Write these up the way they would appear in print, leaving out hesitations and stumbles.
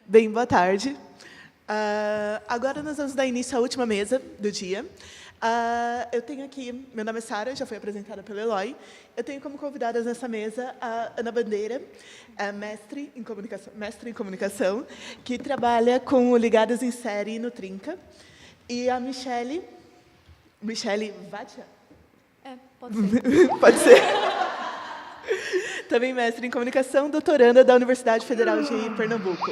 Bem, boa tarde. Agora nós vamos dar início à última mesa do dia. Eu tenho aqui, meu nome é Sara, já fui apresentada pelo Eloy. Eu tenho como convidadas nessa mesa a Ana Bandeira, mestre em comunicação, que trabalha com o Ligados em Série no Trinca. E a Michele Vatia? Pode ser. Pode ser. Também mestre em comunicação, doutoranda da Universidade Federal de Pernambuco.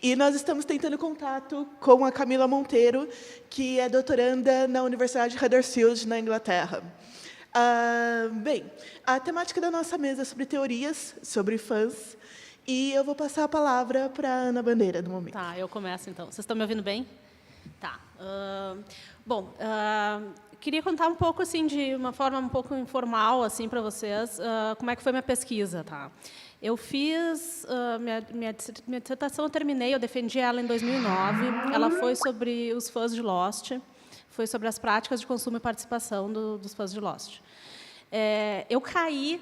E nós estamos tentando contato com a Camila Monteiro, que é doutoranda na Universidade de Huddersfield, na Inglaterra. Bem, a temática da nossa mesa é sobre teorias, sobre fãs, e eu vou passar a palavra para a Ana Bandeira, no momento. Tá, eu começo, então. Vocês estão me ouvindo bem? Tá. Queria contar um pouco, assim, de uma forma um pouco informal, assim, para vocês, como é que foi minha pesquisa, tá? Eu fiz minha dissertação, eu terminei, eu defendi ela em 2009. Ela foi sobre os fãs de Lost, foi sobre as práticas de consumo e participação dos fãs de Lost. Eu caí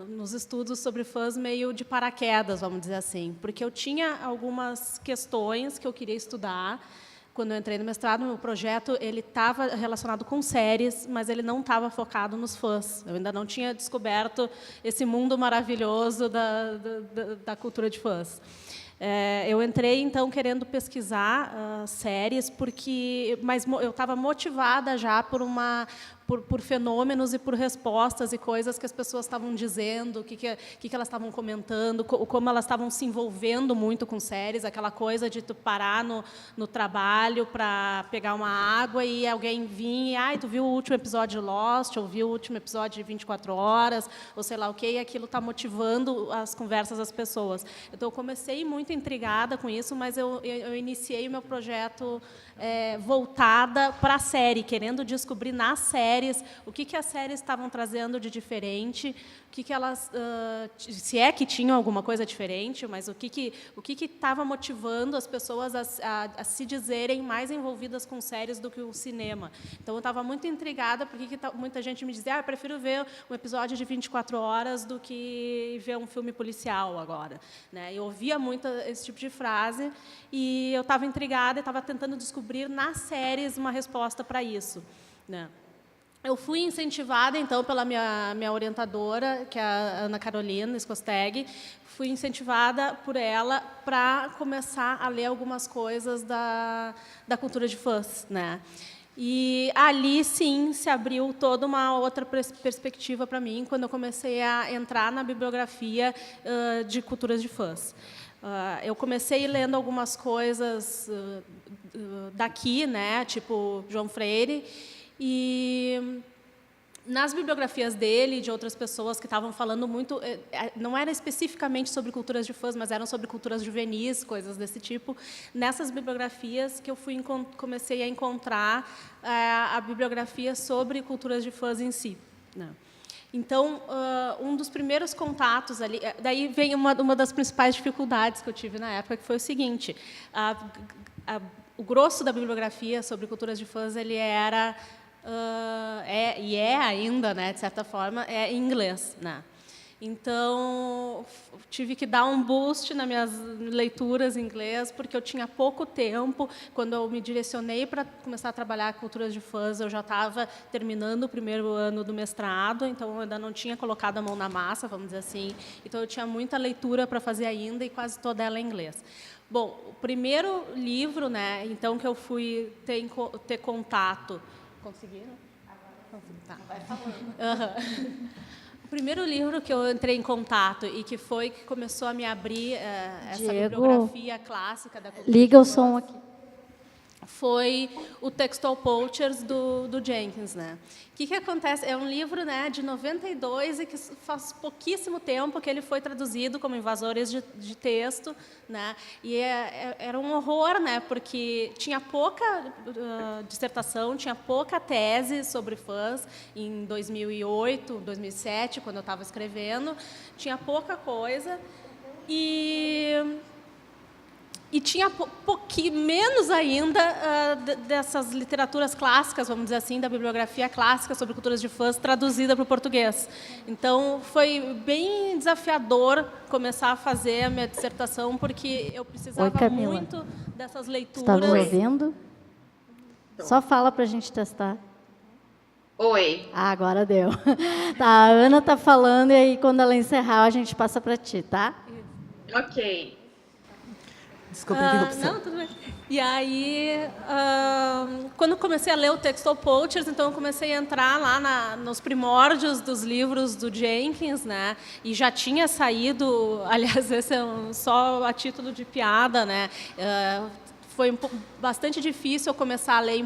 nos estudos sobre fãs meio de paraquedas, vamos dizer assim, porque eu tinha algumas questões que eu queria estudar. Quando eu entrei no mestrado, meu projeto ele estava relacionado com séries, mas ele não estava focado nos fãs. Eu ainda não tinha descoberto esse mundo maravilhoso da cultura de fãs. Eu entrei, então, querendo pesquisar séries, mas eu estava motivada já por fenômenos e por respostas e coisas que as pessoas estavam dizendo, o que elas estavam comentando, como elas estavam se envolvendo muito com séries, aquela coisa de tu parar no trabalho para pegar uma água e alguém vir e, tu viu o último episódio de Lost, ou viu o último episódio de 24 horas, ou sei lá o quê, e aquilo está motivando as conversas das pessoas. Então, eu comecei muito intrigada com isso, mas eu iniciei o meu projeto voltada para a série, querendo descobrir nas séries o que as séries estavam trazendo de diferente, o que elas, se é que tinham alguma coisa diferente, mas o que estava motivando as pessoas a se dizerem mais envolvidas com séries do que o cinema. Então, eu estava muito intrigada, porque muita gente me dizia, eu prefiro ver um episódio de 24 horas do que ver um filme policial agora, né? Eu ouvia muito esse tipo de frase e eu estava intrigada e estava tentando descobrir nas séries uma resposta para isso, né? Eu fui incentivada, então, pela minha orientadora, que é a Ana Carolina Skosteg. Fui incentivada por ela para começar a ler algumas coisas da cultura de fãs, né? E ali, sim, se abriu toda uma outra perspectiva para mim, quando eu comecei a entrar na bibliografia de culturas de fãs. Eu comecei lendo algumas coisas daqui, né, tipo João Freire, e nas bibliografias dele e de outras pessoas que estavam falando muito, não era especificamente sobre culturas de fãs, mas eram sobre culturas juvenis, coisas desse tipo, nessas bibliografias que eu comecei a encontrar a bibliografia sobre culturas de fãs em si, né? Então, um dos primeiros contatos ali... Daí vem uma das principais dificuldades que eu tive na época, que foi o seguinte: o grosso da bibliografia sobre culturas de fãs ele era... e é ainda, né, de certa forma, em inglês, né? Então, tive que dar um boost nas minhas leituras em inglês, porque eu tinha pouco tempo. Quando eu me direcionei para começar a trabalhar com culturas de fãs, eu já estava terminando o primeiro ano do mestrado, então eu ainda não tinha colocado a mão na massa, vamos dizer assim. Então, eu tinha muita leitura para fazer ainda, e quase toda ela em inglês. Bom, o primeiro livro, né, então, que eu fui ter contato... Conseguiram? Agora tá. Vai falando. O primeiro livro que eu entrei em contato e que começou a me abrir essa bibliografia clássica da cultura. Liga o som aqui. Foi o Textual Poachers, do Jenkins, né? O que acontece? É um livro, né, de 92 e que faz pouquíssimo tempo que ele foi traduzido como Invasores de Texto, né? E era um horror, né? Porque tinha pouca dissertação, tinha pouca tese sobre fãs em 2008, 2007, quando eu estava escrevendo, tinha pouca coisa. E tinha menos ainda dessas literaturas clássicas, vamos dizer assim, da bibliografia clássica sobre culturas de fãs, traduzida para o português. Então, foi bem desafiador começar a fazer a minha dissertação, porque eu precisava muito dessas leituras. Está me ouvindo? Só fala para a gente testar. Oi. Ah, agora deu. Tá, a Ana está falando, e aí, quando ela encerrar, a gente passa para ti, tá? Ok. Desculpa a interrupção. Não, tudo bem. E aí, quando eu comecei a ler o Textual Poachers, então eu comecei a entrar lá nos primórdios dos livros do Jenkins, né? E já tinha saído, aliás, esse é só a título de piada, né? Foi bastante difícil eu começar a ler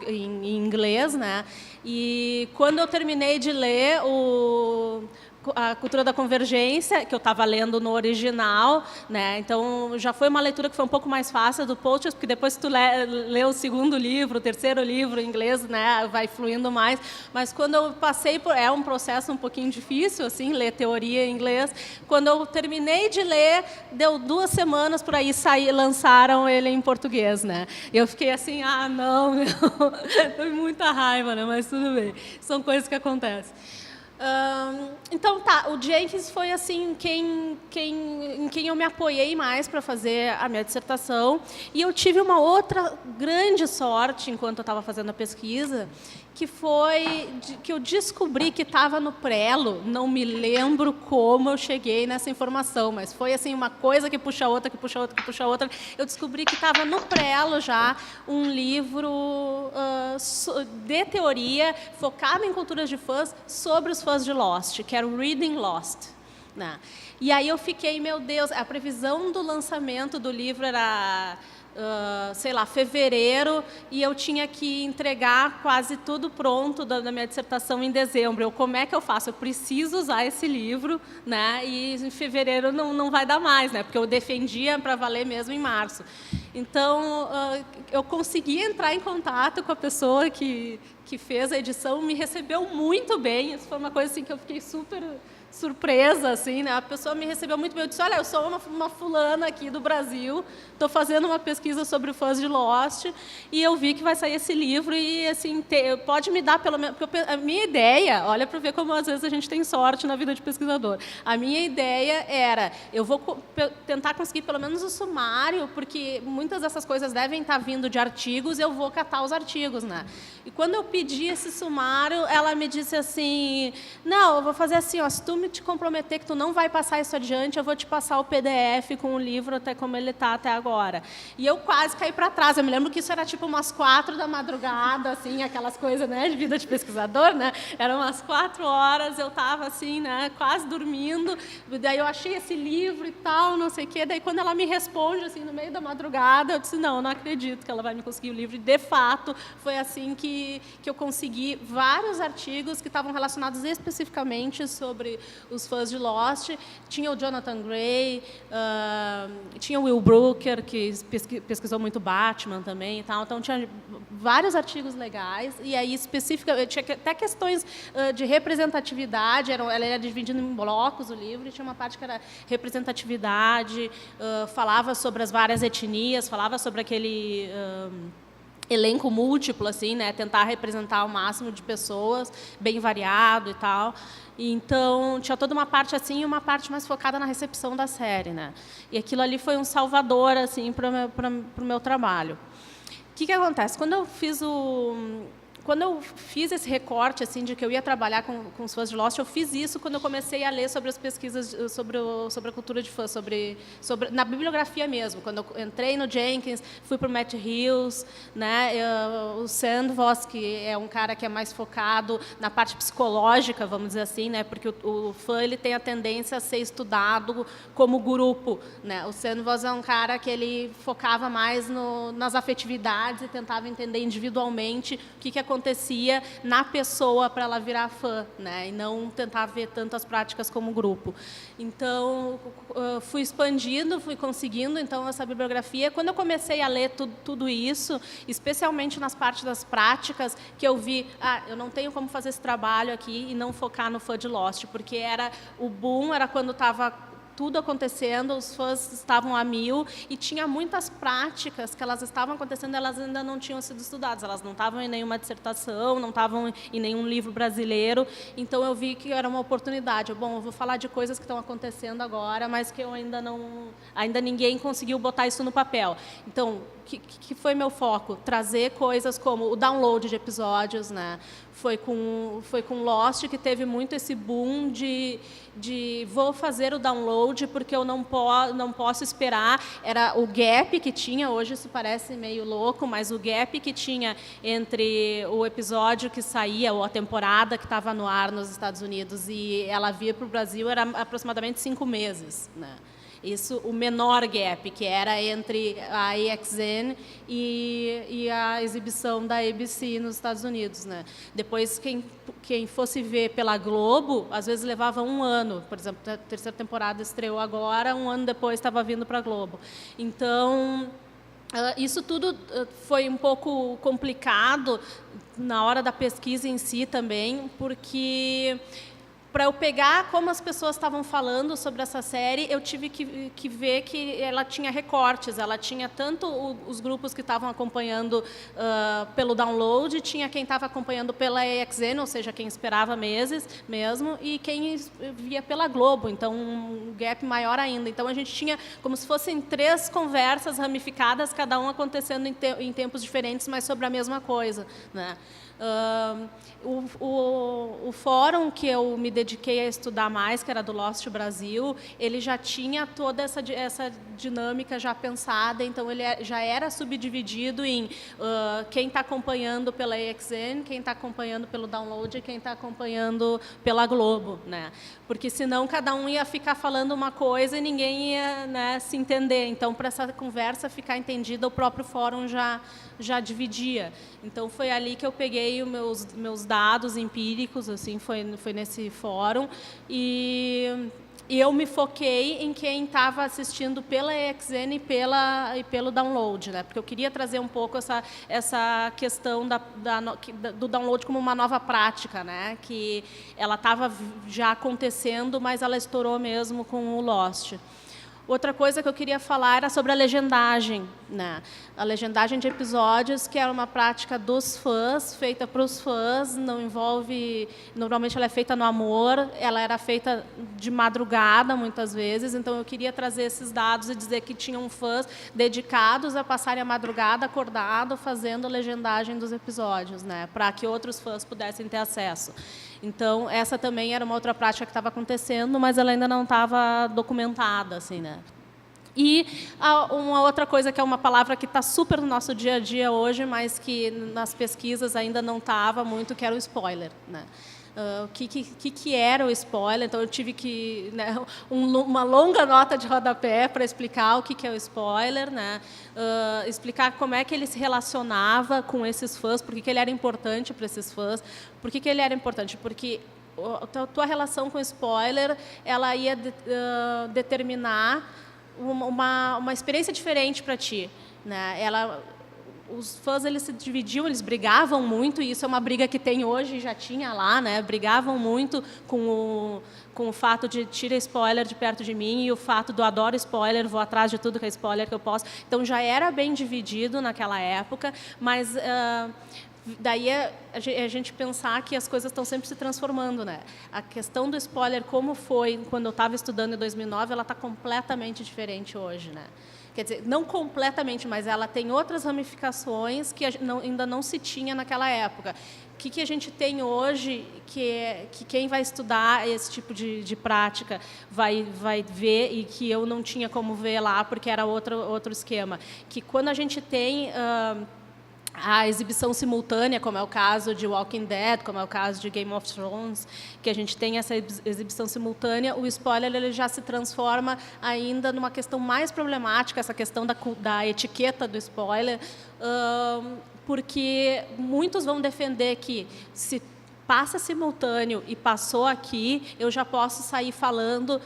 em inglês, né? E quando eu terminei de ler a Cultura da Convergência, que eu estava lendo no original, né? Então já foi uma leitura que foi um pouco mais fácil do Poachers, porque depois que tu lê o segundo livro, o terceiro livro em inglês, né, vai fluindo mais. Mas quando eu passei é um processo um pouquinho difícil, assim, ler teoria em inglês. Quando eu terminei de ler, deu 2 semanas por aí, lançaram ele em português, né? E eu fiquei assim, não, meu, foi muita raiva, né? Mas tudo bem, são coisas que acontecem. Então, tá, o Jenkins foi assim em quem eu me apoiei mais para fazer a minha dissertação. E eu tive uma outra grande sorte enquanto eu estava fazendo a pesquisa, que foi que eu descobri que estava no Prelo. Não me lembro como eu cheguei nessa informação, mas foi assim uma coisa que puxa outra, que puxa outra, que puxa outra. Eu descobri que estava no Prelo já um livro de teoria focado em culturas de fãs sobre os fãs de Lost, que era o Reading Lost, né? E aí eu fiquei, meu Deus, a previsão do lançamento do livro era sei lá, fevereiro, e eu tinha que entregar quase tudo pronto da minha dissertação em dezembro. Como é que eu faço? Eu preciso usar esse livro, né? E em fevereiro não vai dar mais, né? Porque eu defendia para valer mesmo em março. Então, eu consegui entrar em contato com a pessoa que fez a edição, me recebeu muito bem. Isso foi uma coisa assim que eu fiquei super surpresa, assim, né? A pessoa me recebeu muito bem. Eu disse, olha, eu sou uma fulana aqui do Brasil, estou fazendo uma pesquisa sobre fãs de Lost, e eu vi que vai sair esse livro, e, assim, pode me dar, pelo menos... Porque a minha ideia, olha para ver como, às vezes, a gente tem sorte na vida de pesquisador. A minha ideia era, eu vou tentar conseguir, pelo menos, o sumário, porque muitas dessas coisas devem estar vindo de artigos, eu vou catar os artigos, né? E quando eu pedi esse sumário, ela me disse assim, não, eu vou fazer assim, ó, se tu me te comprometer que tu não vai passar isso adiante, eu vou te passar o PDF com o livro até como ele está até agora. E eu quase caí para trás. Eu me lembro que isso era tipo umas 4 da madrugada, assim, aquelas coisas, né, de vida de pesquisador, né? Eram umas 4 horas, eu estava assim, né, quase dormindo. Daí eu achei esse livro e tal, não sei o quê. Daí quando ela me responde assim no meio da madrugada, eu disse, não, eu não acredito que ela vai me conseguir o livro. E de fato, foi assim que eu consegui vários artigos que estavam relacionados especificamente sobre os fãs de Lost. Tinha o Jonathan Gray, tinha o Will Brooker, que pesquisou muito Batman também e tal. Então, tinha vários artigos legais. E aí, tinha até questões de representatividade. Ela era dividida em blocos, o livro, e tinha uma parte que era representatividade, falava sobre as várias etnias, falava sobre aquele... elenco múltiplo, assim, né? Tentar representar o máximo de pessoas, bem variado e tal. Então, tinha toda uma parte assim e uma parte mais focada na recepção da série, né? E aquilo ali foi um salvador, assim, para o meu trabalho. O que acontece? Quando eu fiz esse recorte assim de que eu ia trabalhar com os fãs de Lost, eu fiz isso quando eu comecei a ler sobre as pesquisas sobre a cultura de fãs, na bibliografia mesmo. Quando eu entrei no Jenkins, fui para o Matt Hills, né? O Sandvoss, que é um cara que é mais focado na parte psicológica, vamos dizer assim, né? Porque o fã ele tem a tendência a ser estudado como grupo, né? O Sandvoss é um cara que ele focava mais nas afetividades e tentava entender individualmente o que acontecia na pessoa para ela virar fã, né? E não tentar ver tanto as práticas como grupo. Então, fui expandindo, fui conseguindo então essa bibliografia. Quando eu comecei a ler tudo isso, especialmente nas partes das práticas, que eu vi, eu não tenho como fazer esse trabalho aqui e não focar no fã de Lost, porque o boom era quando estava tudo acontecendo, os fãs estavam a mil e tinha muitas práticas que elas estavam acontecendo, elas ainda não tinham sido estudadas, elas não estavam em nenhuma dissertação, não estavam em nenhum livro brasileiro, então eu vi que era uma oportunidade. Bom, eu vou falar de coisas que estão acontecendo agora, mas que eu ainda ninguém conseguiu botar isso no papel. Então, que foi meu foco? Trazer coisas como o download de episódios, né? Foi com Lost que teve muito esse boom de vou fazer o download porque eu não posso esperar. Era o gap que tinha, hoje isso parece meio louco, mas o gap que tinha entre o episódio que saía, ou a temporada que estava no ar nos Estados Unidos e ela vir para o Brasil era aproximadamente 5 meses, né? Isso, o menor gap, que era entre a AXN e a exibição da ABC nos Estados Unidos, né? Depois, quem fosse ver pela Globo, às vezes levava 1 ano. Por exemplo, a 3ª temporada estreou agora, 1 ano depois estava vindo para a Globo. Então, isso tudo foi um pouco complicado na hora da pesquisa em si também, porque para eu pegar como as pessoas estavam falando sobre essa série, eu tive que ver que ela tinha recortes. Ela tinha tanto os grupos que estavam acompanhando pelo download, tinha quem estava acompanhando pela AXN, ou seja, quem esperava meses mesmo, e quem via pela Globo, então um gap maior ainda. Então a gente tinha como se fossem 3 conversas ramificadas, cada um acontecendo em tempos diferentes, mas sobre a mesma coisa, né? O fórum que eu me dediquei a estudar mais, que era do Lost Brasil, ele já tinha toda essa dinâmica já pensada, então ele já era subdividido em quem está acompanhando pela AXN, quem está acompanhando pelo download e quem está acompanhando pela Globo, né? Porque senão cada um ia ficar falando uma coisa e ninguém ia, né, se entender. Então, para essa conversa ficar entendida, o próprio fórum já dividia. Então, foi ali que eu peguei os meus dados empíricos, assim, foi nesse fórum, e eu me foquei em quem estava assistindo pela AXN e pelo download, né? Porque eu queria trazer um pouco essa questão do download como uma nova prática, né? Que ela estava já acontecendo, mas ela estourou mesmo com o Lost. Outra coisa que eu queria falar era sobre a legendagem, né? A legendagem de episódios, que era uma prática dos fãs, feita para os fãs, não envolve... Normalmente ela é feita no amor, ela era feita de madrugada, muitas vezes, então eu queria trazer esses dados e dizer que tinham fãs dedicados a passarem a madrugada acordado, fazendo a legendagem dos episódios, né? Para que outros fãs pudessem ter acesso. Então, essa também era uma outra prática que estava acontecendo, mas ela ainda não estava documentada, assim, né? E uma outra coisa que é uma palavra que está super no nosso dia a dia hoje, mas que nas pesquisas ainda não estava muito, que era o spoiler, né? O que era o spoiler? Então, eu tive que, né, uma longa nota de rodapé para explicar o que é o spoiler, né? Explicar como é que ele se relacionava com esses fãs, por que ele era importante para esses fãs. Por que ele era importante? Porque a tua relação com o spoiler, ela ia determinar uma experiência diferente para ti, né? Os fãs, eles se dividiam, eles brigavam muito, e isso é uma briga que tem hoje, já tinha lá, né? Brigavam muito com o fato de tira spoiler de perto de mim e o fato do adoro spoiler, vou atrás de tudo que é spoiler que eu posso. Então, já era bem dividido naquela época, mas... daí a gente pensar que as coisas estão sempre se transformando, né? A questão do spoiler, como foi quando eu estava estudando em 2009, ela está completamente diferente hoje, né? Quer dizer, não completamente, mas ela tem outras ramificações que ainda não se tinha naquela época. O que a gente tem hoje, que quem vai estudar esse tipo de prática vai ver, e que eu não tinha como ver lá, porque era outro esquema. Que quando a gente tem... a exibição simultânea, como é o caso de Walking Dead, como é o caso de Game of Thrones, que a gente tem essa exibição simultânea, o spoiler ele já se transforma ainda numa questão mais problemática, essa questão da etiqueta do spoiler, porque muitos vão defender que se passa simultâneo e passou aqui, eu já posso sair falando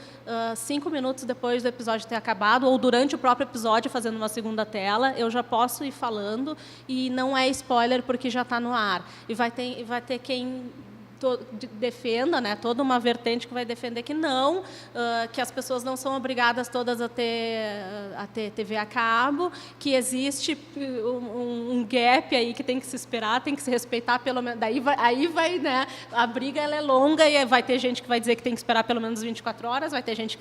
5 minutos depois do episódio ter acabado, ou durante o próprio episódio, fazendo uma segunda tela, eu já posso ir falando, e não é spoiler porque já está no ar. E vai ter quem defenda, né, toda uma vertente que vai defender que não, que as pessoas não são obrigadas todas a ter TV a cabo, que existe um gap aí que tem que se esperar, tem que se respeitar pelo menos. Aí vai, né, a briga ela é longa e vai ter gente que vai dizer que tem que esperar pelo menos 24 horas, vai ter gente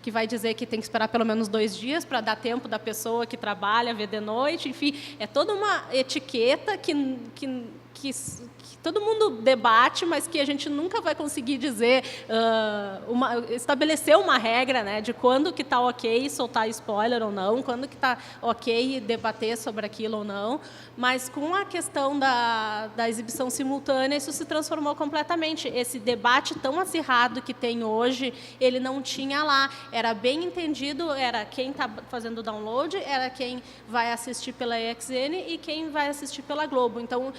que vai dizer que tem que esperar pelo menos 2 dias para dar tempo da pessoa que trabalha ver de noite, enfim, é toda uma etiqueta que todo mundo debate, mas que a gente nunca vai conseguir dizer, estabelecer uma regra, né, de quando que está ok soltar spoiler ou não, quando que está ok debater sobre aquilo ou não, mas com a questão da exibição simultânea, isso se transformou completamente. Esse debate tão acirrado que tem hoje, ele não tinha lá. Era bem entendido, era quem está fazendo o download, era quem vai assistir pela EXN e quem vai assistir pela Globo. Então,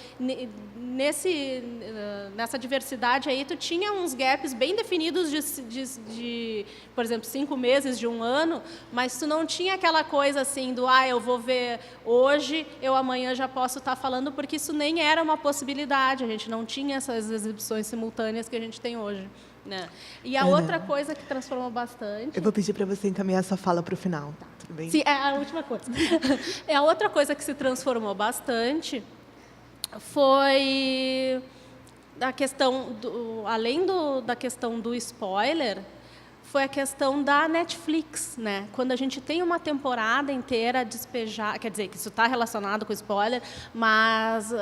nessa diversidade aí, tu tinha uns gaps bem definidos de, por exemplo, 5 meses, de 1 ano, mas tu não tinha aquela coisa assim do, eu vou ver hoje, eu amanhã já posso estar falando, porque isso nem era uma possibilidade, a gente não tinha essas exibições simultâneas que a gente tem hoje. Né? E a outra coisa que transformou bastante... Eu vou pedir para você encaminhar sua fala para o final, tudo bem? Sim, é a última coisa. A outra coisa que se transformou bastante foi a questão, além da questão do spoiler, foi a questão da Netflix, né? Quando a gente tem uma temporada inteira despejada, quer dizer, que isso está relacionado com spoiler, mas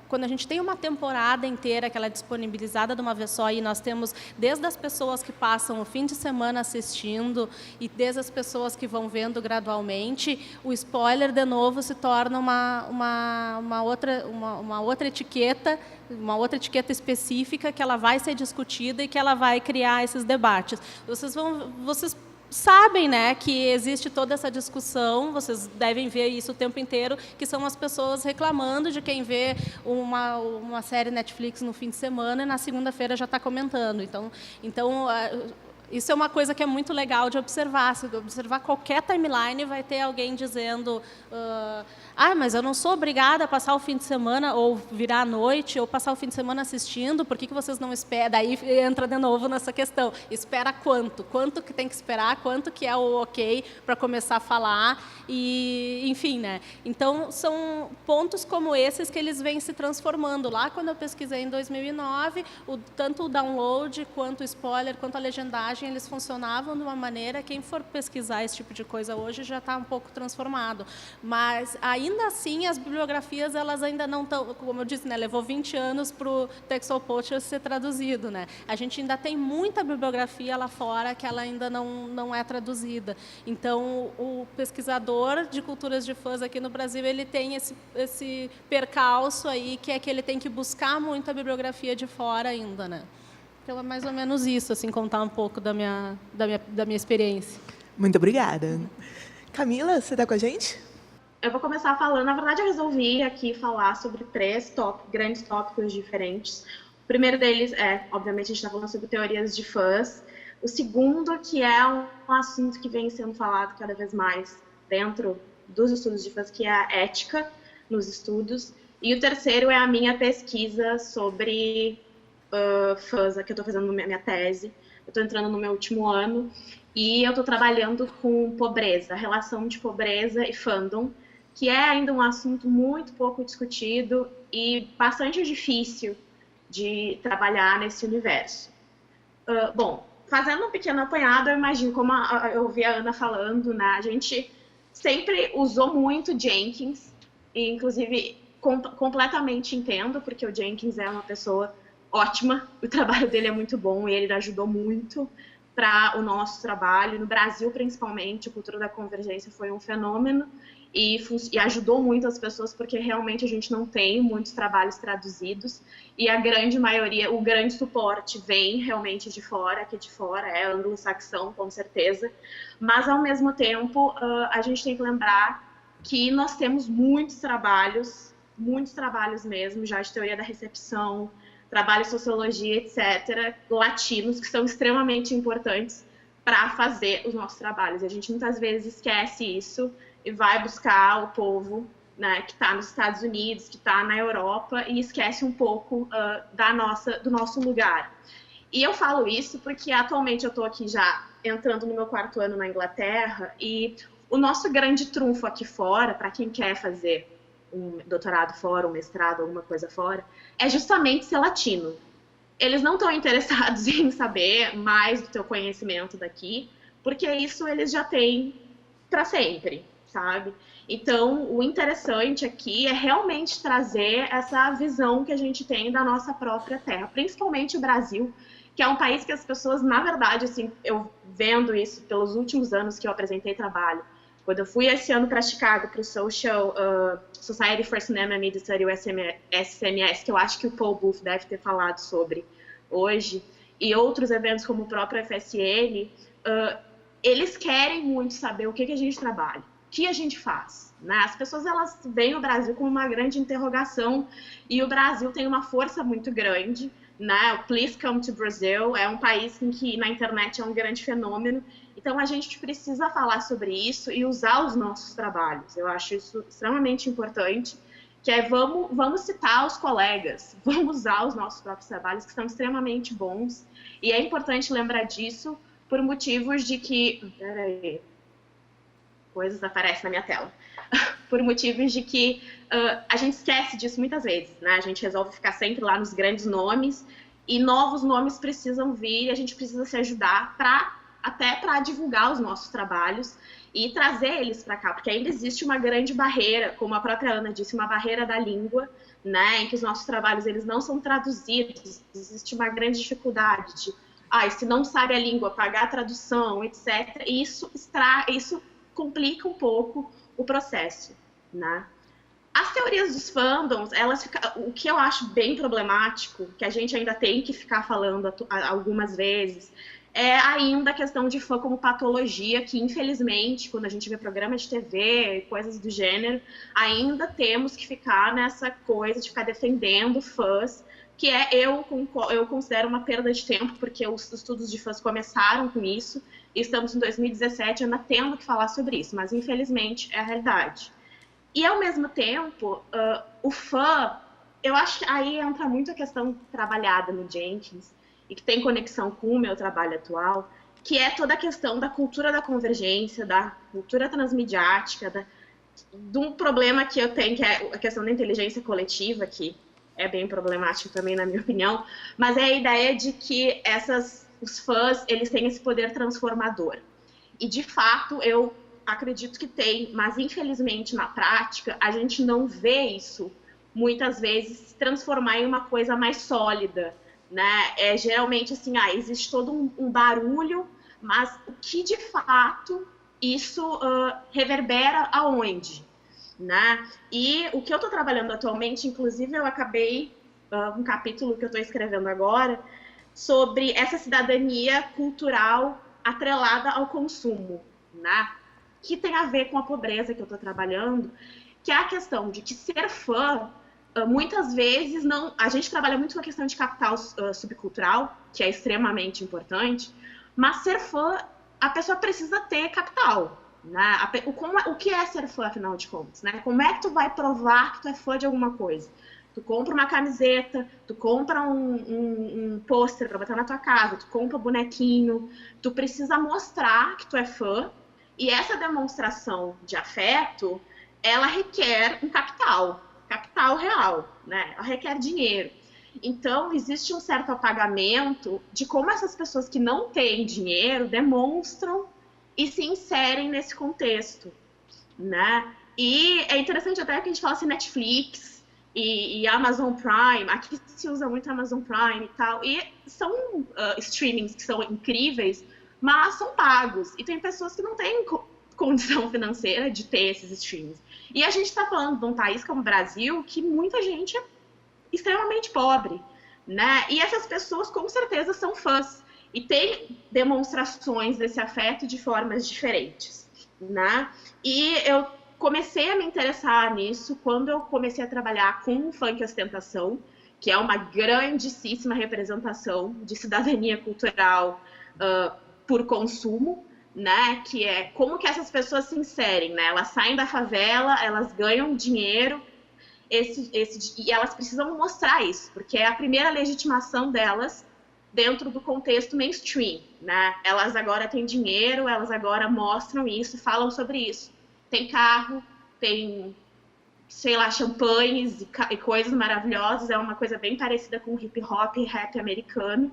quando a gente tem uma temporada inteira que ela é disponibilizada de uma vez só, e nós temos desde as pessoas que passam o fim de semana assistindo e desde as pessoas que vão vendo gradualmente, o spoiler, de novo, se torna uma outra etiqueta, uma outra etiqueta específica que ela vai ser discutida e que ela vai criar esses debates. Vocês sabem, né, que existe toda essa discussão, vocês devem ver isso o tempo inteiro, que são as pessoas reclamando de quem vê uma série Netflix no fim de semana e na segunda-feira já está comentando. Então, isso é uma coisa que é muito legal de observar. Se observar qualquer timeline, vai ter alguém dizendo mas eu não sou obrigada a passar o fim de semana, ou virar à noite, ou passar o fim de semana assistindo, por que vocês não esperam? Daí entra de novo nessa questão. Espera quanto? Quanto que tem que esperar? Quanto que é o ok para começar a falar? E, enfim, né? Então, são pontos como esses que eles vêm se transformando. Lá, quando eu pesquisei em 2009, tanto o download, quanto o spoiler, quanto a legendagem, eles funcionavam de uma maneira, quem for pesquisar esse tipo de coisa hoje já está um pouco transformado. Mas, ainda assim, as bibliografias, elas ainda não estão, como eu disse, né, levou 20 anos para o Textopodcast ser traduzido. Né? A gente ainda tem muita bibliografia lá fora que ela ainda não é traduzida. Então, o pesquisador de culturas de fãs aqui no Brasil, ele tem esse percalço aí, que é que ele tem que buscar muita bibliografia de fora ainda. Né? Então, é mais ou menos isso, assim, contar um pouco da minha experiência. Muito obrigada. Camila, você está com a gente? Eu vou começar falando, na verdade eu resolvi aqui falar sobre 3 grandes tópicos diferentes. O primeiro deles obviamente, a gente está falando sobre teorias de fãs. O segundo, que é um assunto que vem sendo falado cada vez mais dentro dos estudos de fãs, que é a ética nos estudos. E o terceiro é a minha pesquisa sobre fãs, que eu estou fazendo minha tese. Eu estou entrando no meu último ano e eu estou trabalhando com pobreza, a relação de pobreza e fandom, que é ainda um assunto muito pouco discutido e bastante difícil de trabalhar nesse universo. Bom, fazendo um pequeno apanhado, eu imagino, como eu ouvi a Ana falando, né, a gente sempre usou muito Jenkins, e inclusive completamente entendo, porque o Jenkins é uma pessoa ótima, o trabalho dele é muito bom e ele ajudou muito para o nosso trabalho. No Brasil, principalmente, a cultura da convergência foi um fenômeno e ajudou muito as pessoas, porque realmente a gente não tem muitos trabalhos traduzidos e a grande maioria, o grande suporte vem realmente de fora, aqui de fora, é anglo-saxão, com certeza, mas ao mesmo tempo a gente tem que lembrar que nós temos muitos trabalhos mesmo, já de teoria da recepção, trabalho em sociologia, etc., latinos, que são extremamente importantes para fazer os nossos trabalhos. A gente muitas vezes esquece isso e vai buscar o povo né, que está nos Estados Unidos, que está na Europa, e esquece um pouco do nosso lugar. E eu falo isso porque atualmente eu estou aqui já entrando no meu 4º ano na Inglaterra, e o nosso grande trunfo aqui fora, para quem quer fazer um doutorado fora, um mestrado, alguma coisa fora, é justamente ser latino. Eles não estão interessados em saber mais do teu conhecimento daqui, porque isso eles já têm para sempre, sabe? Então, o interessante aqui é realmente trazer essa visão que a gente tem da nossa própria terra, principalmente o Brasil, que é um país que as pessoas, na verdade, assim, eu vendo isso pelos últimos anos que eu apresentei trabalho, quando eu fui esse ano para Chicago, para o Society for Cinema and Media Study, o SCMS, que eu acho que o Paul Booth deve ter falado sobre hoje, e outros eventos como o próprio FSN, eles querem muito saber o que a gente trabalha, o que a gente faz. Né? As pessoas elas veem o Brasil como uma grande interrogação, e o Brasil tem uma força muito grande. Né? O Please Come to Brazil é um país em que na internet é um grande fenômeno, então a gente precisa falar sobre isso e usar os nossos trabalhos. Eu acho isso extremamente importante, que é vamos citar os colegas, vamos usar os nossos próprios trabalhos, que são extremamente bons, e é importante lembrar disso por motivos de que... Peraí, coisas aparecem na minha tela. Por motivos de que a gente esquece disso muitas vezes, né? A gente resolve ficar sempre lá nos grandes nomes, e novos nomes precisam vir, e a gente precisa se ajudar até para divulgar os nossos trabalhos e trazer eles para cá, porque ainda existe uma grande barreira, como a própria Ana disse, uma barreira da língua, né? Em que os nossos trabalhos eles não são traduzidos, existe uma grande dificuldade de, se não sabe a língua, pagar a tradução, etc. E isso complica um pouco o processo, né? As teorias dos fandoms, o que eu acho bem problemático, que a gente ainda tem que ficar falando algumas vezes, é ainda a questão de fã como patologia, que infelizmente, quando a gente vê programa de TV e coisas do gênero, ainda temos que ficar nessa coisa de ficar defendendo fãs, que eu considero uma perda de tempo, porque os estudos de fãs começaram com isso, e estamos em 2017 ainda tendo que falar sobre isso, mas infelizmente é a realidade. E ao mesmo tempo, o fã, eu acho que aí entra muito a questão trabalhada no Jenkins, e que tem conexão com o meu trabalho atual, que é toda a questão da cultura da convergência, da cultura transmediática, de um problema que eu tenho, que é a questão da inteligência coletiva, que é bem problemático também, na minha opinião, mas é a ideia de que os fãs, eles têm esse poder transformador. E, de fato, eu acredito que tem, mas, infelizmente, na prática, a gente não vê isso, muitas vezes, se transformar em uma coisa mais sólida, né? Geralmente, assim, existe todo um barulho, mas o que, de fato, isso reverbera aonde? Né? E o que eu estou trabalhando atualmente, inclusive eu acabei um capítulo que eu estou escrevendo agora sobre essa cidadania cultural atrelada ao consumo, né? Que tem a ver com a pobreza que eu estou trabalhando, que é a questão de que ser fã, muitas vezes, a gente trabalha muito com a questão de capital subcultural, que é extremamente importante, mas ser fã, a pessoa precisa ter capital. Né? O que é ser fã, afinal de contas? Né? Como é que tu vai provar que tu é fã de alguma coisa? Tu compra uma camiseta, tu compra um pôster para botar na tua casa, tu compra um bonequinho, tu precisa mostrar que tu é fã, e essa demonstração de afeto, ela requer um capital real, né? Ela requer dinheiro. Então, existe um certo apagamento de como essas pessoas que não têm dinheiro demonstram e se inserem nesse contexto, né? E é interessante até que a gente fala assim, Netflix e Amazon Prime, aqui se usa muito Amazon Prime e tal, e são streamings que são incríveis, mas são pagos, e tem pessoas que não têm condição financeira de ter esses streamings. E a gente está falando de um país como o Brasil, que muita gente é extremamente pobre, né? E essas pessoas, com certeza, são fãs, e tem demonstrações desse afeto de formas diferentes, né? E eu comecei a me interessar nisso quando eu comecei a trabalhar com o funk ostentação, que é uma grandíssima representação de cidadania cultural por consumo, né? Que é como que essas pessoas se inserem, né? Elas saem da favela, elas ganham dinheiro, e elas precisam mostrar isso, porque é a primeira legitimação delas dentro do contexto mainstream, né? Elas agora têm dinheiro, elas agora mostram isso, falam sobre isso. Tem carro, tem, sei lá, champanhes e coisas maravilhosas, é uma coisa bem parecida com hip hop e rap americano,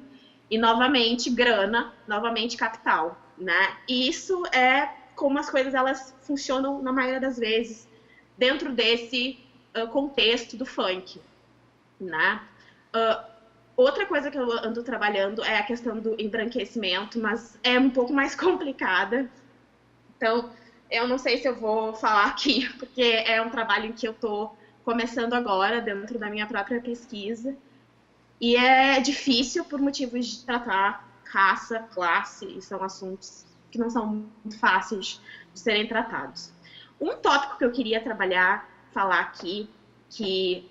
e novamente grana, novamente capital, né? E isso é como as coisas elas funcionam na maioria das vezes dentro desse contexto do funk, né? Outra coisa que eu ando trabalhando é a questão do embranquecimento, mas é um pouco mais complicada. Então, eu não sei se eu vou falar aqui, porque é um trabalho em que eu estou começando agora, dentro da minha própria pesquisa. E é difícil por motivos de tratar raça, classe, e são assuntos que não são muito fáceis de serem tratados. Um tópico que eu queria falar aqui, que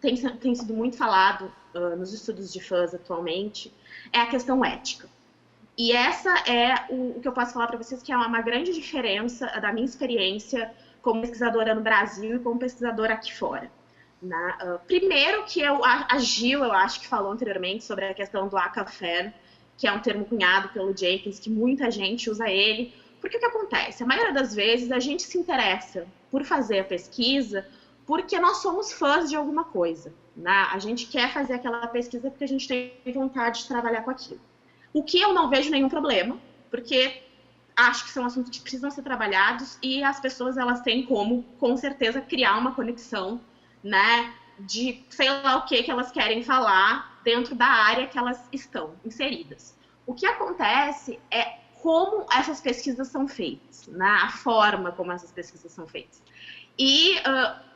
tem sido muito falado nos estudos de fãs atualmente, é a questão ética. E essa é o que eu posso falar para vocês, que é uma grande diferença da minha experiência como pesquisadora no Brasil e como pesquisadora aqui fora. Primeiro que a Gil, eu acho que falou anteriormente sobre a questão do ACAFER, que é um termo cunhado pelo Jenkins, que muita gente usa ele, porque o que acontece? A maioria das vezes a gente se interessa por fazer a pesquisa porque nós somos fãs de alguma coisa, né? A gente quer fazer aquela pesquisa porque a gente tem vontade de trabalhar com aquilo. O que eu não vejo nenhum problema, porque acho que são assuntos que precisam ser trabalhados e as pessoas elas têm como, com certeza, criar uma conexão, né, de sei lá o que elas querem falar dentro da área que elas estão inseridas. O que acontece é como essas pesquisas são feitas, né, a forma como essas pesquisas são feitas. E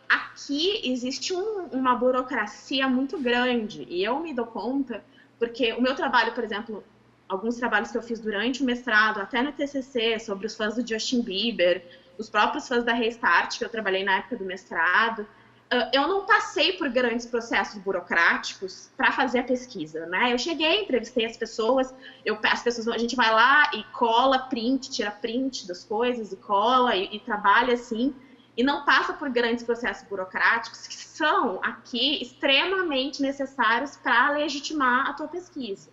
aqui existe uma burocracia muito grande, e eu me dou conta, porque o meu trabalho, por exemplo, alguns trabalhos que eu fiz durante o mestrado, até no TCC, sobre os fãs do Justin Bieber, os próprios fãs da Restart, que eu trabalhei na época do mestrado, eu não passei por grandes processos burocráticos para fazer a pesquisa, né? Eu cheguei, entrevistei as pessoas, a gente vai lá e cola print, tira print das coisas e cola e trabalha assim, e não passa por grandes processos burocráticos que são aqui extremamente necessários para legitimar a tua pesquisa.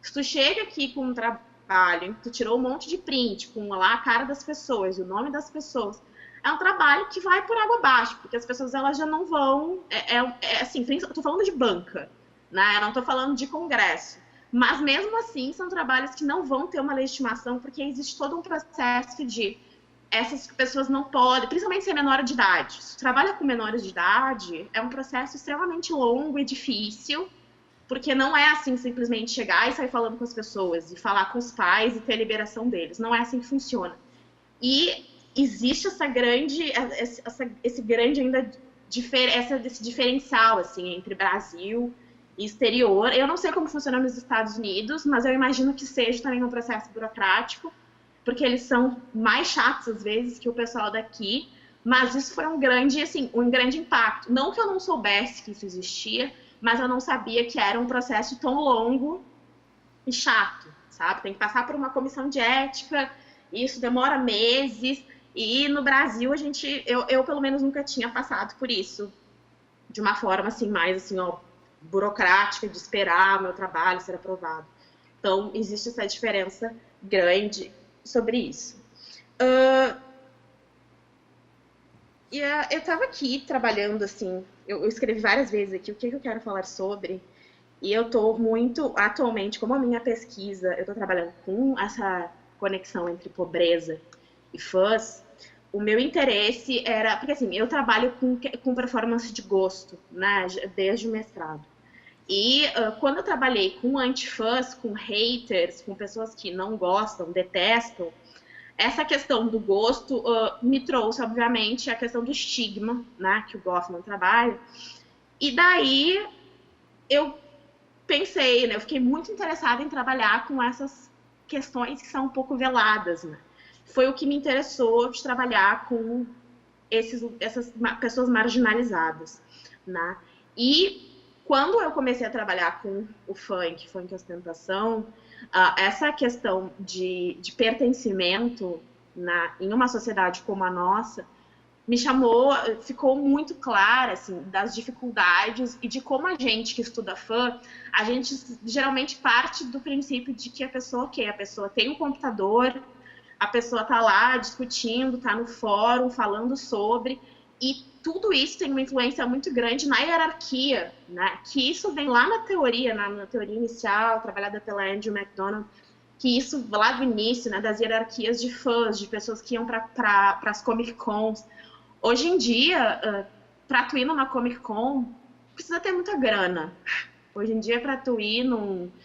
Se tu chega aqui com um trabalho, tu tirou um monte de print com lá a cara das pessoas, o nome das pessoas, é um trabalho que vai por água abaixo, porque as pessoas elas já não vão, assim, eu tô falando de banca, né? Eu não tô falando de congresso, mas mesmo assim são trabalhos que não vão ter uma legitimação, porque existe todo um processo de essas pessoas não podem, principalmente se é menor de idade. Se trabalha com menores de idade, é um processo extremamente longo e difícil, porque não é assim simplesmente chegar e sair falando com as pessoas, e falar com os pais e ter a liberação deles. Não é assim que funciona. E existe esse grande ainda esse diferencial assim, entre Brasil e exterior. Eu não sei como funciona nos Estados Unidos, mas eu imagino que seja também um processo burocrático, porque eles são mais chatos, às vezes, que o pessoal daqui, mas isso foi um grande impacto. Não que eu não soubesse que isso existia, mas eu não sabia que era um processo tão longo e chato, sabe? Tem que passar por uma comissão de ética, e isso demora meses, e no Brasil eu pelo menos nunca tinha passado por isso, de uma forma assim, mais assim, burocrática, de esperar o meu trabalho ser aprovado. Então, existe essa diferença grande sobre isso. Eu estava aqui trabalhando, assim, eu escrevi várias vezes aqui o que eu quero falar sobre, e eu estou muito, atualmente, como a minha pesquisa, eu estou trabalhando com essa conexão entre pobreza e fãs, o meu interesse era, porque assim, eu trabalho com performance de gosto, né, desde o mestrado. E quando eu trabalhei com antifãs, com haters, com pessoas que não gostam, detestam, essa questão do gosto me trouxe, obviamente, a questão do estigma, né, que o Goffman trabalha. E daí eu pensei, né, eu fiquei muito interessada em trabalhar com essas questões que são um pouco veladas, né? Foi o que me interessou de trabalhar com essas pessoas marginalizadas, né? E quando eu comecei a trabalhar com o funk ostentação, essa questão de pertencimento em uma sociedade como a nossa, ficou muito clara, assim, das dificuldades e de como a gente que estuda fã, a gente geralmente parte do princípio de que a pessoa tem um computador, a pessoa está lá discutindo, está no fórum, falando sobre, e tudo isso tem uma influência muito grande na hierarquia, né? Que isso vem lá na teoria inicial, trabalhada pela Andrew McDonald, que isso lá do início, né, das hierarquias de fãs, de pessoas que iam para as Comic Cons. Hoje em dia, para tu ir numa Comic Con, precisa ter muita grana. Hoje em dia, para tu ir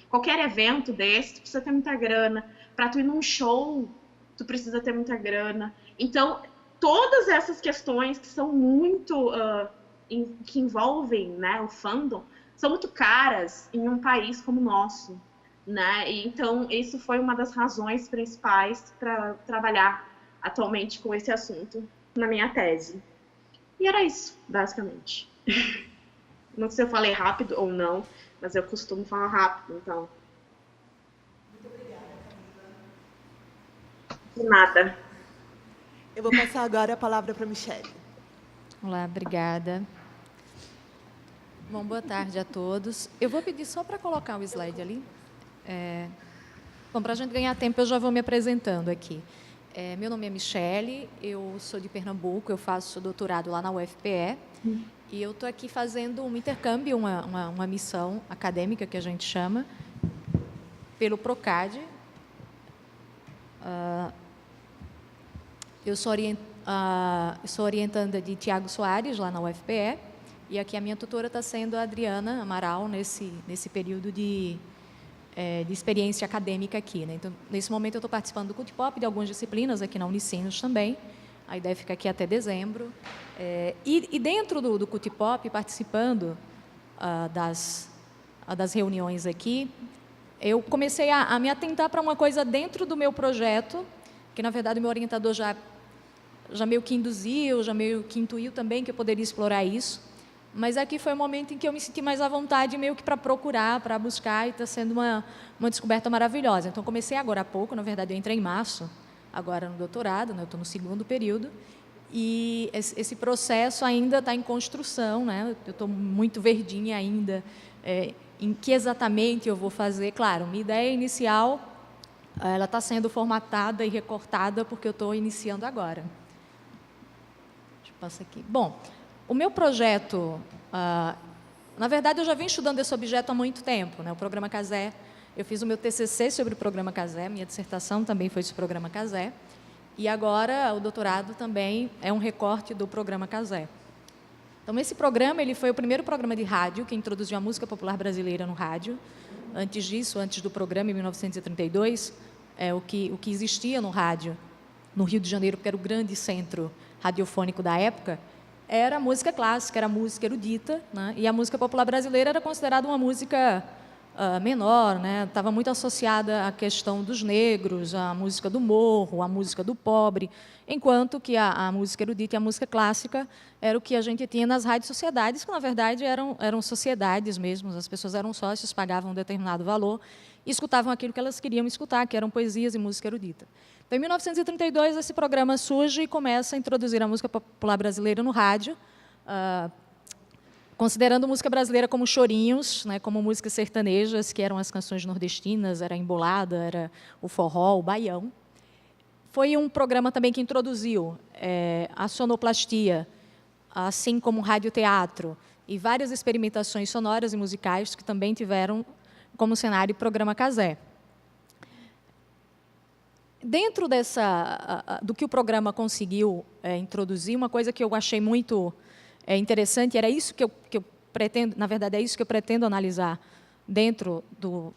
qualquer evento desse, tu precisa ter muita grana. Para tu ir num show, tu precisa ter muita grana. Então, todas essas questões que são muito... que envolvem, né, o fandom, são muito caras em um país como o nosso, né? E, então, isso foi uma das razões principais para trabalhar atualmente com esse assunto na minha tese. E era isso, basicamente. Não sei se eu falei rápido ou não, mas eu costumo falar rápido, então... Muito obrigada, Camila. De nada. Eu vou passar agora a palavra para a Michelle. Olá, obrigada. Bom, boa tarde a todos. Eu vou pedir só para colocar o slide ali. Bom, para a gente ganhar tempo, eu já vou me apresentando aqui. Meu nome é Michelle, eu sou de Pernambuco, eu faço doutorado lá na UFPE, e eu estou aqui fazendo um intercâmbio, uma missão acadêmica, que a gente chama, pelo PROCAD. Eu sou orientanda de Tiago Soares, lá na UFPE, e aqui a minha tutora está sendo a Adriana Amaral, nesse período de experiência acadêmica aqui, né? Então, nesse momento, eu estou participando do CUTPOP, de algumas disciplinas aqui na Unicinos também. A ideia fica aqui até dezembro. E dentro do CUTPOP, participando das reuniões aqui, eu comecei a me atentar para uma coisa dentro do meu projeto, que, na verdade, o meu orientador já meio que induziu, já meio que intuiu também que eu poderia explorar isso. Mas aqui foi o momento em que eu me senti mais à vontade, meio que para procurar, para buscar, e está sendo uma descoberta maravilhosa. Então, comecei agora há pouco, na verdade, eu entrei em março, agora no doutorado, né? Eu estou no 2º período, e esse processo ainda está em construção, né? Eu estou muito verdinha ainda, em que exatamente eu vou fazer. Claro, minha ideia inicial, ela está sendo formatada e recortada, porque eu estou iniciando agora. Deixa eu passar aqui. Bom, o meu projeto, na verdade, eu já venho estudando esse objeto há muito tempo, né? O Programa Casé. Eu fiz o meu TCC sobre o Programa Casé, minha dissertação também foi sobre o Programa Casé, e agora o doutorado também é um recorte do Programa Casé. Então, esse programa ele foi o primeiro programa de rádio que introduziu a música popular brasileira no rádio. Antes disso, antes do programa, em 1932, o que existia no rádio, no Rio de Janeiro, que era o grande centro radiofônico da época, era a música clássica, era a música erudita, né? E a música popular brasileira era considerada uma música menor, né? Estava muito associada à questão dos negros, à música do morro, à música do pobre, enquanto que a música erudita e a música clássica era o que a gente tinha nas rádios sociedades, que, na verdade, eram sociedades mesmo, as pessoas eram sócios, pagavam um determinado valor e escutavam aquilo que elas queriam escutar, que eram poesias e música erudita. Então, em 1932, esse programa surge e começa a introduzir a música popular brasileira no rádio, considerando música brasileira como chorinhos, né, como músicas sertanejas, que eram as canções nordestinas, era a embolada, era o forró, o baião. Foi um programa também que introduziu a sonoplastia, assim como o radioteatro, e várias experimentações sonoras e musicais que também tiveram como cenário o Programa Casé. Dentro do que o programa conseguiu introduzir, uma coisa que eu achei muito interessante, era isso que eu pretendo, na verdade, é isso que eu pretendo analisar dentro do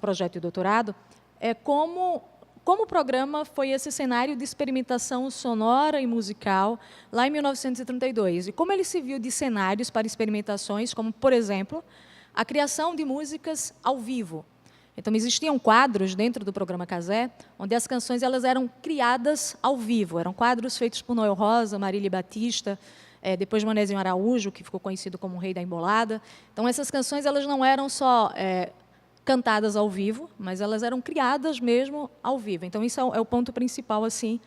projeto de doutorado, é como o programa foi esse cenário de experimentação sonora e musical lá em 1932, e como ele se viu de cenários para experimentações, como, por exemplo, a criação de músicas ao vivo. Então, existiam quadros dentro do programa Cazé, onde as canções elas eram criadas ao vivo. Eram quadros feitos por Noel Rosa, Marília Batista, depois Manezinho Araújo, que ficou conhecido como o Rei da Embolada. Então, essas canções elas não eram só cantadas ao vivo, mas elas eram criadas mesmo ao vivo. Então, isso é o ponto principal assim,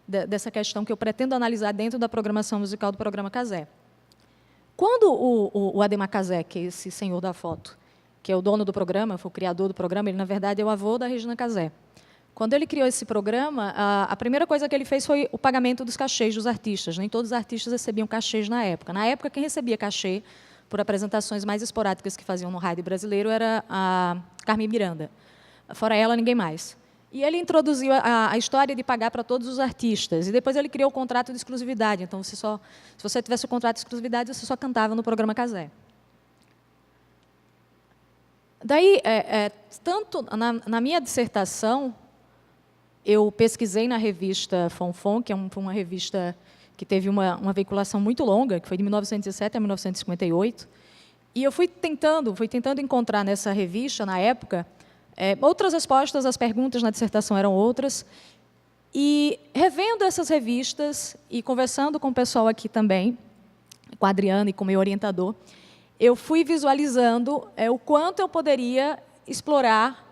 dessa questão que eu pretendo analisar dentro da programação musical do programa Cazé. Quando o Ademar Cazé, que é esse senhor da foto, que é o dono do programa, foi o criador do programa, ele, na verdade, é o avô da Regina Cazé. Quando ele criou esse programa, a primeira coisa que ele fez foi o pagamento dos cachês dos artistas. Nem todos os artistas recebiam cachês na época. Na época, quem recebia cachê por apresentações mais esporádicas que faziam no rádio brasileiro era a Carmen Miranda. Fora ela, ninguém mais. E ele introduziu a história de pagar para todos os artistas. E depois ele criou o contrato de exclusividade. Então, se você tivesse o contrato de exclusividade, você só cantava no programa Cazé. Daí, tanto na minha dissertação, eu pesquisei na revista Fonfon, que é uma revista que teve uma veiculação muito longa, que foi de 1907 a 1958, e eu fui tentando encontrar nessa revista, na época, outras respostas às perguntas na dissertação eram outras, e revendo essas revistas e conversando com o pessoal aqui também, com a Adriana e com o meu orientador, eu fui visualizando o quanto eu poderia explorar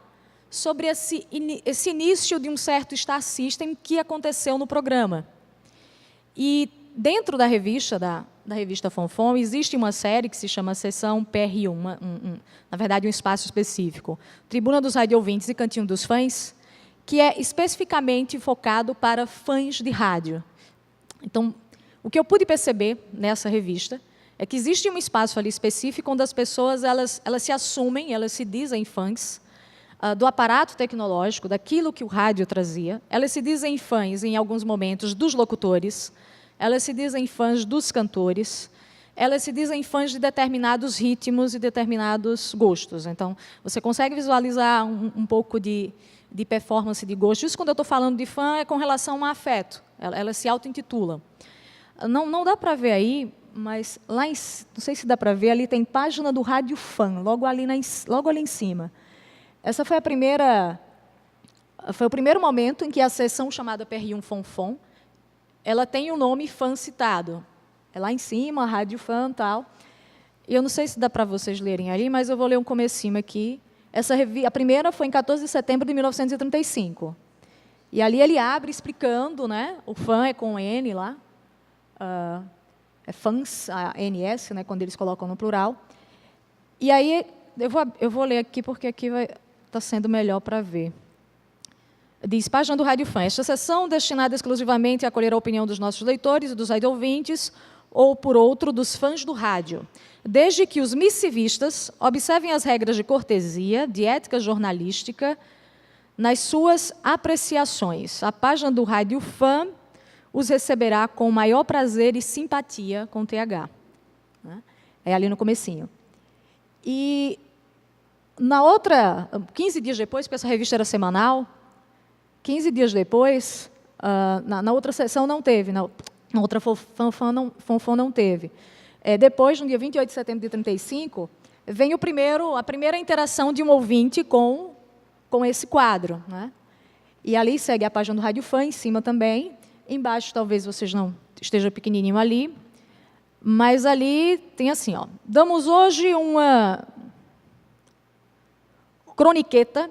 sobre esse início de um certo Star System que aconteceu no programa. E dentro da revista Fonfon, existe uma série que se chama Sessão PR1, na verdade, um espaço específico, Tribuna dos Rádio Ouvintes e Cantinho dos Fãs, que é especificamente focado para fãs de rádio. Então, o que eu pude perceber nessa revista é que existe um espaço ali específico onde as pessoas elas se assumem, elas se dizem fãs do aparato tecnológico, daquilo que o rádio trazia. Elas se dizem fãs, em alguns momentos, dos locutores. Elas se dizem fãs dos cantores. Elas se dizem fãs de determinados ritmos e determinados gostos. Então, você consegue visualizar um pouco de performance, de gosto. Isso, quando eu estou falando de fã, é com relação a afeto. Elas se auto-intitulam. Não dá para ver aí, mas lá não sei se dá para ver, ali tem página do Rádio Fã, logo ali em cima. Essa foi o primeiro momento em que a sessão chamada PR1 Fonfon, ela tem o nome fã citado. É lá em cima, Rádio Fã e tal. E eu não sei se dá para vocês lerem ali, mas eu vou ler um comecinho aqui. A primeira foi em 14 de setembro de 1935. E ali ele abre explicando, né? O fã é com N lá. É fãs, a NS, né, quando eles colocam no plural. E aí, eu vou ler aqui, porque aqui está sendo melhor para ver. Diz, página do Rádio Fã. Esta sessão, destinada exclusivamente a acolher a opinião dos nossos leitores e dos rádio-ouvintes, ou, por outro, dos fãs do rádio, desde que os missivistas observem as regras de cortesia, de ética jornalística, nas suas apreciações. A página do Rádio Fã os receberá com maior prazer e simpatia com TH. É ali no comecinho. E na outra, 15 dias depois, porque essa revista era semanal, 15 dias depois, na outra sessão não teve, na outra Fonfon não teve. Depois, no dia 28 de setembro de 1935, vem a primeira interação de um ouvinte com esse quadro. Né? E ali segue a página do Rádio Fã, em cima também. Embaixo, talvez vocês não esteja pequenininho ali, mas ali tem assim, ó, damos hoje uma croniqueta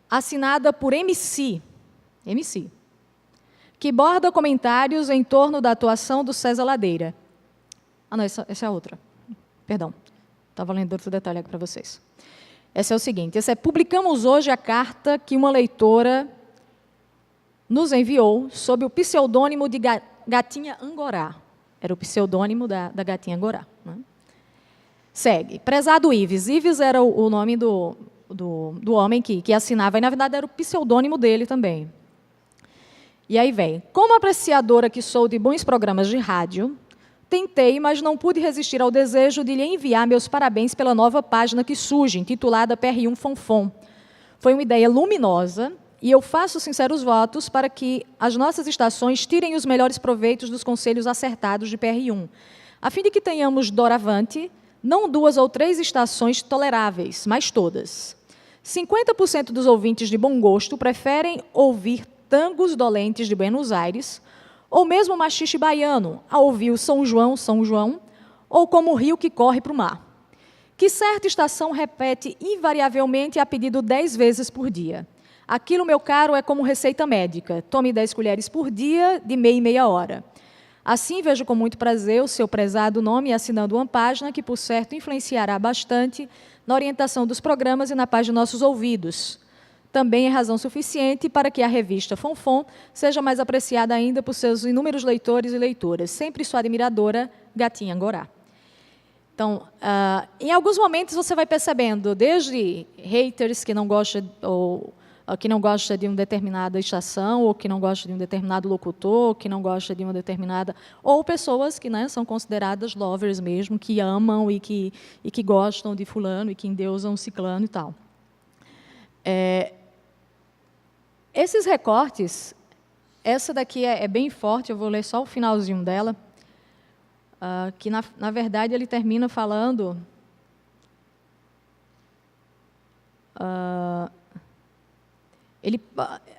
assinada por MC, que borda comentários em torno da atuação do César Ladeira. Não, essa é a outra. Perdão, estava lendo outro detalhe aqui para vocês. Essa é o seguinte, publicamos hoje a carta que uma leitora nos enviou sob o pseudônimo de Gatinha Angorá. Era o pseudônimo da Gatinha Angorá. Né? Segue. Prezado Ives. Ives era o nome do homem que assinava, e, na verdade, era o pseudônimo dele também. E aí vem. Como apreciadora que sou de bons programas de rádio, tentei, mas não pude resistir ao desejo de lhe enviar meus parabéns pela nova página que surge, intitulada PR1 Fonfon. Foi uma ideia luminosa, e eu faço sinceros votos para que as nossas estações tirem os melhores proveitos dos conselhos acertados de PR1, a fim de que tenhamos doravante não 2 ou 3 estações toleráveis, mas todas. 50% dos ouvintes de bom gosto preferem ouvir tangos dolentes de Buenos Aires, ou mesmo machixe baiano, a ouvir o São João, São João, ou como o rio que corre para o mar, que certa estação repete invariavelmente a pedido 10 vezes por dia. Aquilo, meu caro, é como receita médica. Tome 10 colheres por dia, de meia em meia hora. Assim, vejo com muito prazer o seu prezado nome assinando uma página que, por certo, influenciará bastante na orientação dos programas e na paz de nossos ouvidos. Também é razão suficiente para que a revista Fonfon seja mais apreciada ainda por seus inúmeros leitores e leitoras. Sempre sua admiradora, Gatinha Angorá. Então, em alguns momentos você vai percebendo, desde haters que não gostam de uma determinada estação, ou que não gostam de um determinado locutor, que não gostam de uma determinada... Ou pessoas que, né, são consideradas lovers mesmo, que amam e que gostam de fulano e que endeusam ciclano e tal. Esses recortes, essa daqui é bem forte, eu vou ler só o finalzinho dela, que, na verdade, ele termina falando...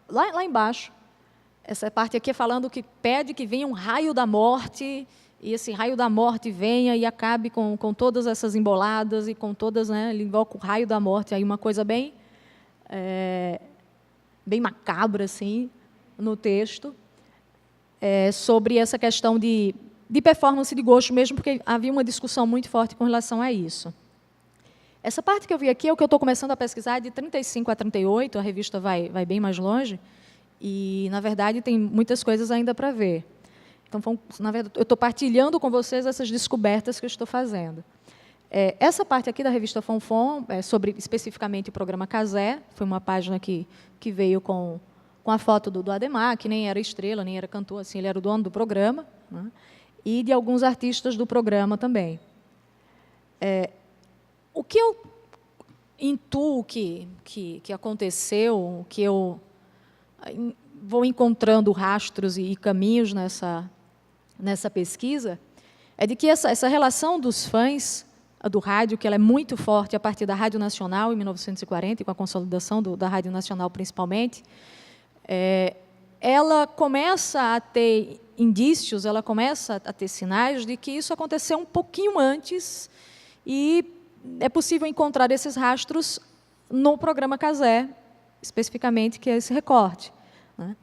lá embaixo, essa parte aqui é falando que pede que venha um raio da morte, e esse raio da morte venha e acabe com todas essas emboladas, e com todas, né, ele invoca o raio da morte, aí uma coisa bem macabra, assim, no texto, sobre essa questão de performance de gosto mesmo, porque havia uma discussão muito forte com relação a isso. Essa parte que eu vi aqui é o que eu estou começando a pesquisar, de 35 a 38, a revista vai bem mais longe, e, na verdade, tem muitas coisas ainda para ver. Então, na verdade, eu estou partilhando com vocês essas descobertas que eu estou fazendo. Essa parte aqui da revista Fonfon, sobre especificamente o programa Casé, foi uma página que veio com a foto do Ademar, que nem era estrela, nem era cantor, assim, ele era o dono do programa, né, e de alguns artistas do programa também. O que eu intuo que aconteceu, que eu vou encontrando rastros e caminhos nessa pesquisa, é de que essa relação dos fãs do rádio, que ela é muito forte a partir da Rádio Nacional, em 1940, e com a consolidação da Rádio Nacional, principalmente, ela começa a ter indícios, ela começa a ter sinais de que isso aconteceu um pouquinho antes, e é possível encontrar esses rastros no programa Casé, especificamente, que é esse recorte, né?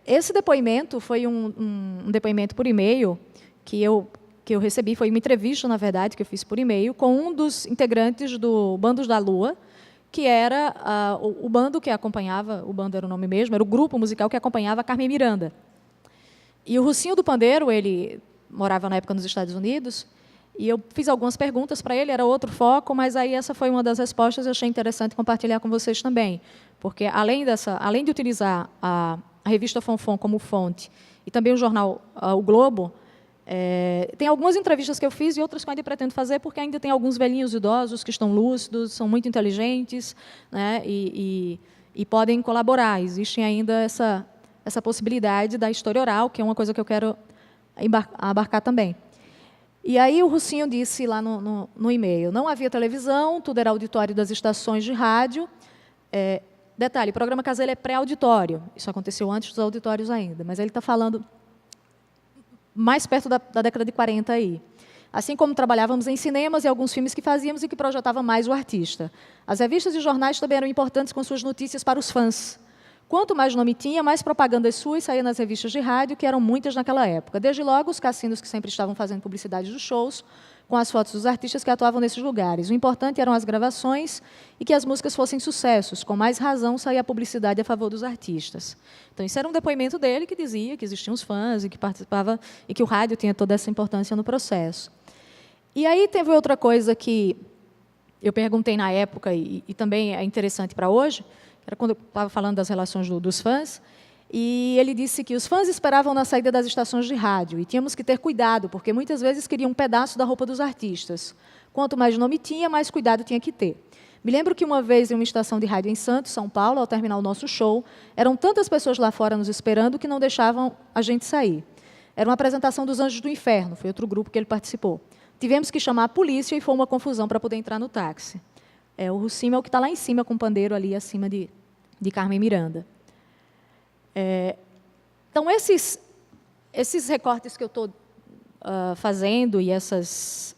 Esse depoimento foi um depoimento por e-mail que eu recebi, foi uma entrevista, na verdade, que eu fiz por e-mail, com um dos integrantes do Bandos da Lua, que era o bando que acompanhava, o bando era o nome mesmo, era o grupo musical que acompanhava a Carmen Miranda. E o Russinho do Pandeiro, ele morava na época nos Estados Unidos, e eu fiz algumas perguntas para ele, era outro foco, mas aí essa foi uma das respostas e eu achei interessante compartilhar com vocês também, porque além de utilizar a revista Fonfon como fonte e também o jornal O Globo, tem algumas entrevistas que eu fiz e outras que eu ainda pretendo fazer, porque ainda tem alguns velhinhos idosos que estão lúcidos, são muito inteligentes, né, e podem colaborar. Existe ainda essa possibilidade da história oral, que é uma coisa que eu quero abarcar também. E aí o Russinho disse lá no e-mail, não havia televisão, tudo era auditório das estações de rádio. Detalhe, o programa Casé é pré-auditório, isso aconteceu antes dos auditórios ainda, mas ele está falando mais perto da década de 40 aí. Assim como trabalhávamos em cinemas e alguns filmes que fazíamos e que projetavam mais o artista. As revistas e jornais também eram importantes com suas notícias para os fãs. Quanto mais nome tinha, mais propagandas suas saíam nas revistas de rádio, que eram muitas naquela época. Desde logo, os cassinos que sempre estavam fazendo publicidade dos shows, com as fotos dos artistas que atuavam nesses lugares. O importante eram as gravações e que as músicas fossem sucessos. Com mais razão, saía a publicidade a favor dos artistas. Então, isso era um depoimento dele que dizia que existiam os fãs e que participava e que o rádio tinha toda essa importância no processo. E aí teve outra coisa que eu perguntei na época e também é interessante para hoje, que era quando eu estava falando das relações dos fãs, e ele disse que os fãs esperavam na saída das estações de rádio e tínhamos que ter cuidado, porque muitas vezes queriam um pedaço da roupa dos artistas. Quanto mais nome tinha, mais cuidado tinha que ter. Me lembro que uma vez, em uma estação de rádio em Santos, São Paulo, ao terminar o nosso show, eram tantas pessoas lá fora nos esperando que não deixavam a gente sair. Era uma apresentação dos Anjos do Inferno, foi outro grupo que ele participou. Tivemos que chamar a polícia e foi uma confusão para poder entrar no táxi. O Rucimo é o que está lá em cima, com o pandeiro ali acima de Carmen Miranda. Então, esses recortes que eu estou fazendo e esses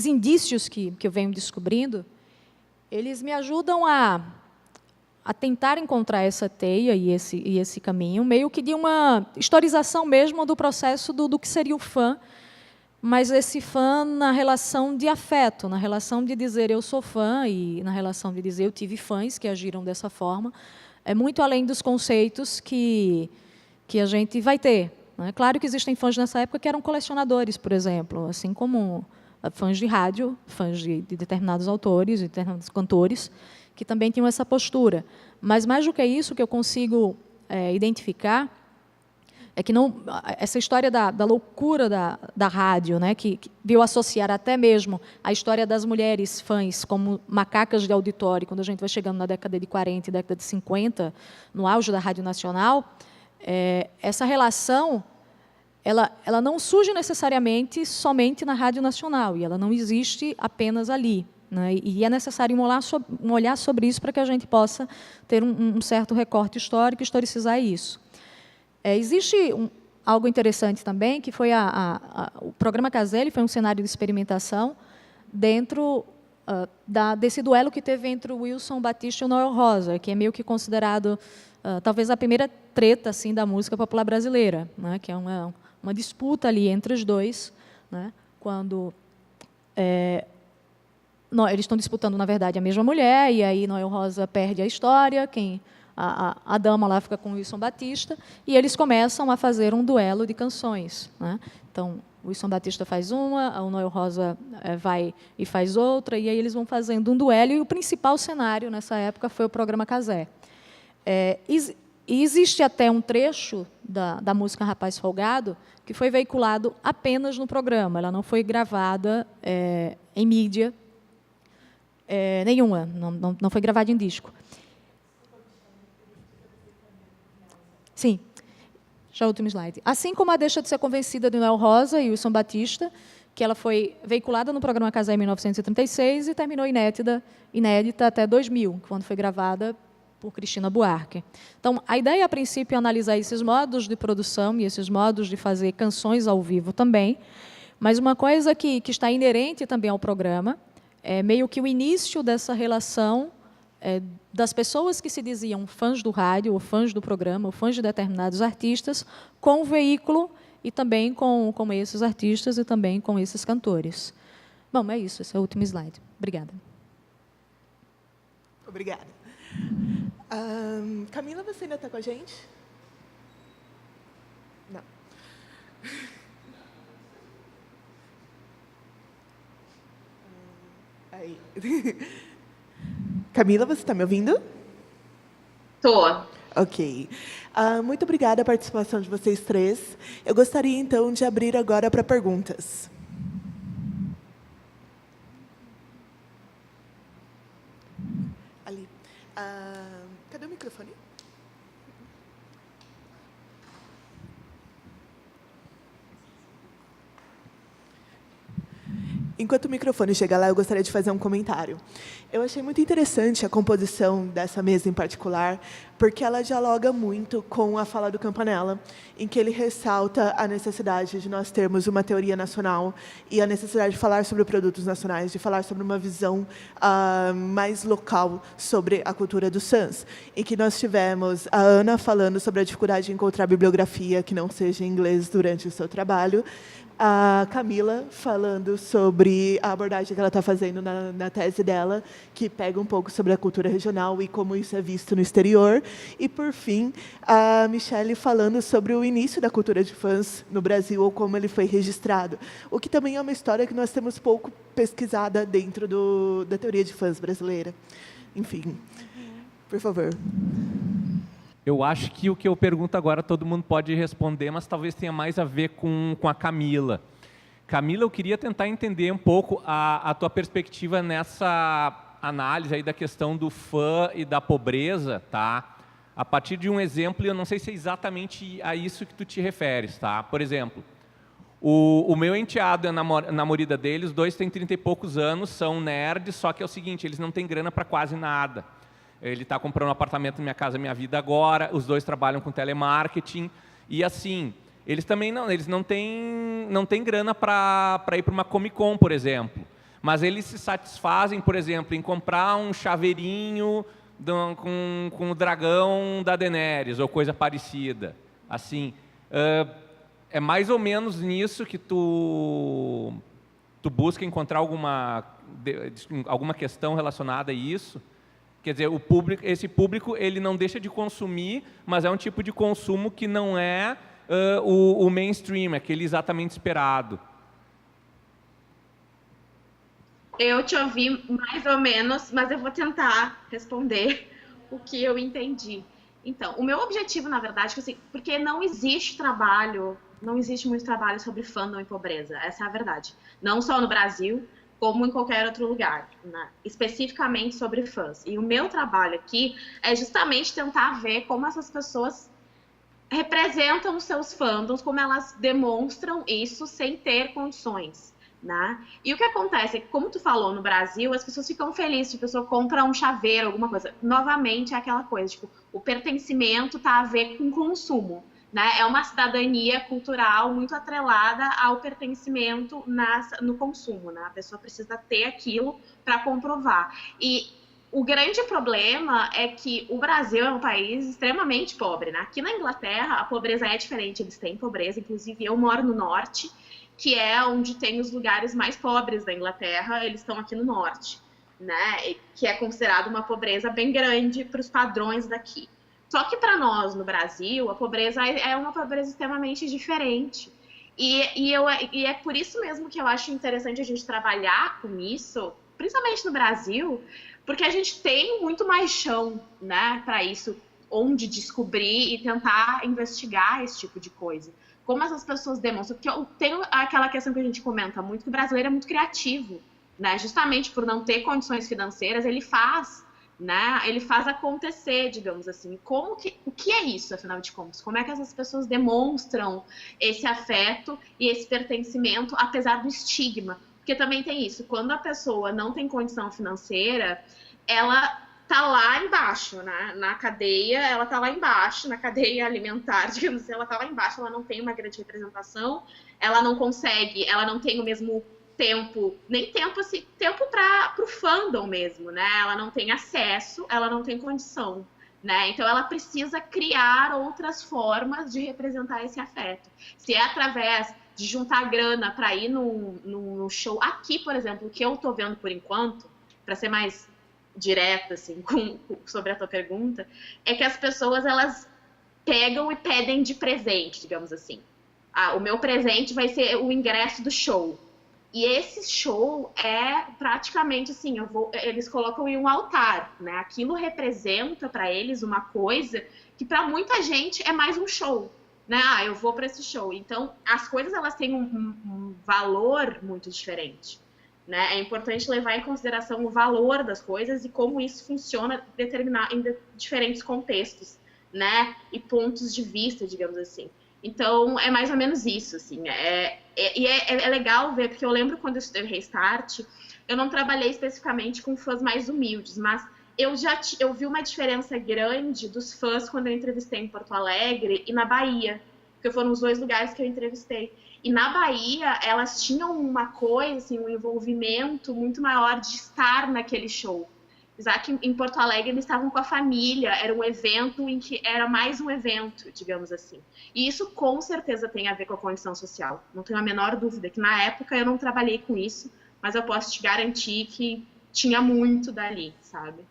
indícios que eu venho descobrindo, eles me ajudam a tentar encontrar essa teia e esse caminho, meio que de uma historização mesmo do processo do que seria o fã, mas esse fã na relação de afeto, na relação de dizer eu sou fã e na relação de dizer eu tive fãs que agiram dessa forma, muito além dos conceitos que a gente vai ter. Né? Claro que existem fãs nessa época que eram colecionadores, por exemplo, assim como fãs de rádio, fãs de determinados autores, de determinados cantores, que também tinham essa postura. Mas, mais do que isso, o que eu consigo identificar é que essa história da loucura da rádio, né, que veio associar até mesmo a história das mulheres fãs como macacas de auditório, quando a gente vai chegando na década de 40 e década de 50, no auge da Rádio Nacional, essa relação ela não surge necessariamente somente na Rádio Nacional, e ela não existe apenas ali. Né? E é necessário um olhar sobre isso para que a gente possa ter um certo recorte histórico e historicizar isso. Existe algo interessante também, que foi o programa Caselli, foi um cenário de experimentação dentro desse duelo que teve entre o Wilson Batista e o Noel Rosa, que é meio que considerado talvez a primeira treta assim, da música popular brasileira, né? Que é uma disputa ali entre os dois, né? Quando eles estão disputando, na verdade, a mesma mulher, e aí Noel Rosa perde a história, a dama lá fica com o Wilson Batista, e eles começam a fazer um duelo de canções. Né? Então, o Wilson Batista faz uma, o Noel Rosa vai e faz outra, e aí eles vão fazendo um duelo, e o principal cenário nessa época foi o programa Casé. E existe até um trecho da música Rapaz Folgado que foi veiculado apenas no programa, ela não foi gravada em mídia nenhuma, não foi gravada em disco. Sim, já o último slide. Assim como a Deixa de Ser Convencida de Noel Rosa e Wilson Batista, que ela foi veiculada no programa Casé em 1936 e terminou inédita até 2000, quando foi gravada por Cristina Buarque. Então, a ideia, a princípio, é analisar esses modos de produção e esses modos de fazer canções ao vivo também, mas uma coisa que está inerente também ao programa é meio que o início dessa relação das pessoas que se diziam fãs do rádio, ou fãs do programa, ou fãs de determinados artistas, com o veículo e também com esses artistas e também com esses cantores. Bom, é isso. Esse é o último slide. Obrigada. Obrigada. Camila, você ainda está com a gente? Não. Aí. Camila, você está me ouvindo? Tô. Ok. Muito obrigada a participação de vocês três. Eu gostaria, então, de abrir agora para perguntas. Ali. Cadê o microfone? Enquanto o microfone chega lá, eu gostaria de fazer um comentário. Eu achei muito interessante a composição dessa mesa em particular, porque ela dialoga muito com a fala do Campanella, em que ele ressalta a necessidade de nós termos uma teoria nacional e a necessidade de falar sobre produtos nacionais, de falar sobre uma visão mais local sobre a cultura do Sans, em que nós tivemos a Ana falando sobre a dificuldade de encontrar bibliografia que não seja em inglês durante o seu trabalho, a Camila falando sobre a abordagem que ela está fazendo na tese dela, que pega um pouco sobre a cultura regional e como isso é visto no exterior. E, por fim, a Michelle falando sobre o início da cultura de fãs no Brasil, ou como ele foi registrado. O que também é uma história que nós temos pouco pesquisada dentro da teoria de fãs brasileira. Enfim, por favor. Eu acho que o que eu pergunto agora todo mundo pode responder, mas talvez tenha mais a ver com a Camila. Camila, eu queria tentar entender um pouco a tua perspectiva nessa análise aí da questão do fã e da pobreza, tá? A partir de um exemplo, eu não sei se é exatamente a isso que tu te referes, tá? Por exemplo, O meu enteado e a namorada dele, os dois têm 30 e poucos anos, são nerds, só que é o seguinte, eles não têm grana para quase nada. Ele está comprando um apartamento na Minha Casa Minha Vida agora, os dois trabalham com telemarketing, e assim, eles também não têm grana para ir para uma Comic Con, por exemplo. Mas eles se satisfazem, por exemplo, em comprar um chaveirinho com o dragão da Daenerys, ou coisa parecida. Assim, é mais ou menos nisso que tu busca encontrar alguma questão relacionada a isso. Quer dizer, esse público ele não deixa de consumir, mas é um tipo de consumo que não é o mainstream, aquele exatamente esperado. Eu te ouvi mais ou menos, mas eu vou tentar responder o que eu entendi. Então, o meu objetivo, na verdade, assim, porque não existe muito trabalho sobre fandom e pobreza, essa é a verdade. Não só no Brasil, como em qualquer outro lugar, né? Especificamente sobre fãs. E o meu trabalho aqui é justamente tentar ver como essas pessoas representam os seus fandoms, como elas demonstram isso sem ter condições, né? E o que acontece é que, como tu falou, no Brasil, as pessoas ficam felizes se a pessoa compra um chaveiro, alguma coisa. Novamente, é aquela coisa, tipo, o pertencimento tá a ver com consumo, né? É uma cidadania cultural muito atrelada ao pertencimento no consumo, né? A pessoa precisa ter aquilo para comprovar. E o grande problema é que o Brasil é um país extremamente pobre, né? Aqui na Inglaterra, a pobreza é diferente, eles têm pobreza, inclusive eu moro no norte, que é onde tem os lugares mais pobres da Inglaterra, eles estão aqui no norte, né? Que é considerado uma pobreza bem grande para os padrões daqui. Só que para nós, no Brasil, a pobreza é uma pobreza extremamente diferente. E é por isso mesmo que eu acho interessante a gente trabalhar com isso, principalmente no Brasil, porque a gente tem muito mais chão, né, para isso, onde descobrir e tentar investigar esse tipo de coisa. Como essas pessoas demonstram, porque tem aquela questão que a gente comenta muito, que o brasileiro é muito criativo, né? Justamente por não ter condições financeiras, ele faz, né? Ele faz acontecer, digamos assim. O que é isso, afinal de contas? Como é que essas pessoas demonstram esse afeto e esse pertencimento, apesar do estigma? Porque também tem isso, quando a pessoa não tem condição financeira, ela tá lá embaixo, né? Na cadeia, ela tá lá embaixo, na cadeia alimentar, digamos assim, ela tá lá embaixo, ela não tem uma grande representação, ela não consegue, ela não tem o mesmo tempo, nem tempo assim, tempo pro fandom mesmo, né? Ela não tem acesso, ela não tem condição, né? Então ela precisa criar outras formas de representar esse afeto. Se é através de juntar grana para ir no show, aqui, por exemplo, o que eu tô vendo por enquanto, para ser mais direta, assim, sobre a tua pergunta, é que as pessoas, elas pegam e pedem de presente, digamos assim. O meu presente vai ser o ingresso do show. E esse show é praticamente assim, eles colocam em um altar, né? Aquilo representa para eles uma coisa que para muita gente é mais um show, né? Eu vou para esse show. Então, as coisas, elas têm um valor muito diferente. Né? É importante levar em consideração o valor das coisas e como isso funciona em diferentes contextos, né? E pontos de vista, digamos assim. Então, é mais ou menos isso, assim. É legal ver, porque eu lembro quando eu estudei Restart, eu não trabalhei especificamente com fãs mais humildes, mas eu vi uma diferença grande dos fãs quando eu entrevistei em Porto Alegre e na Bahia, porque foram os dois lugares que eu entrevistei. E na Bahia, elas tinham uma coisa, assim, um envolvimento muito maior de estar naquele show. Já que em Porto Alegre eles estavam com a família, era um evento em que era mais um evento, digamos assim. E isso com certeza tem a ver com a condição social. Não tenho a menor dúvida que na época eu não trabalhei com isso, mas eu posso te garantir que tinha muito dali, sabe?